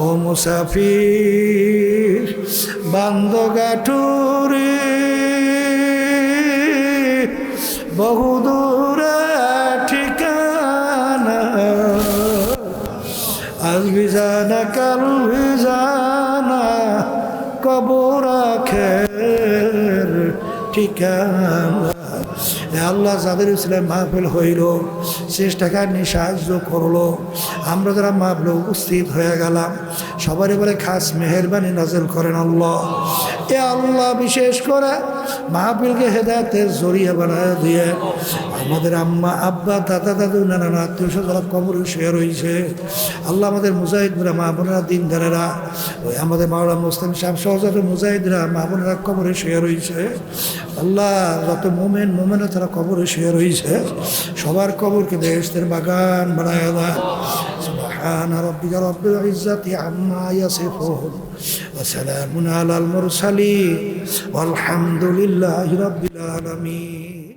ও মুসাফির বান্দগাটুরি বহুদূরে ঠিকানা, আজ বিজানা কাল বিজানা কবর আখের ঠিকানা। আল্লাহ যাদের ইসলাম মাহফিল হইল, চেষ্টাকার নিয়ে সাহায্য করলো, আমরা যারা মাহফিলে উপস্থিত হয়ে গেলাম, সবারই বলে খাস মেহেরবানি নাযিল করেন আল্লাহ। এ আল্লাহ বিশেষ করে মাহফিলকে হেদায়েতের জরিয়া বানায় দিয়ে আমাদের আম্মা আব্বা দাদা দাদু নানা আত্মীয় স্বজনরা কবরে শুয়ে রয়েছে। আল্লাহ আমাদের মুজাহিদরা মা বোনেরা দিনদারেরা, ওই আমাদের মাওলানা মুসলিম সাহেব সহ যত মুজাহিদরা মা বোনেরা কবরে শুয়ে রয়েছে। আল্লাহ যত মোমেন মোমেনা তারা কবরে শুয়ে রয়েছে, সবার কবরকে বেহেশতের বাগান বানায় দেয়। সুবহান রাব্বিকা রাব্বিল ইজ্জাতি আম্মা ইয়াসিফুন ওয়া সালামুন আলাল মুরসালিন ওয়ালহামদুলিল্লাহি রাব্বিল আলামিন।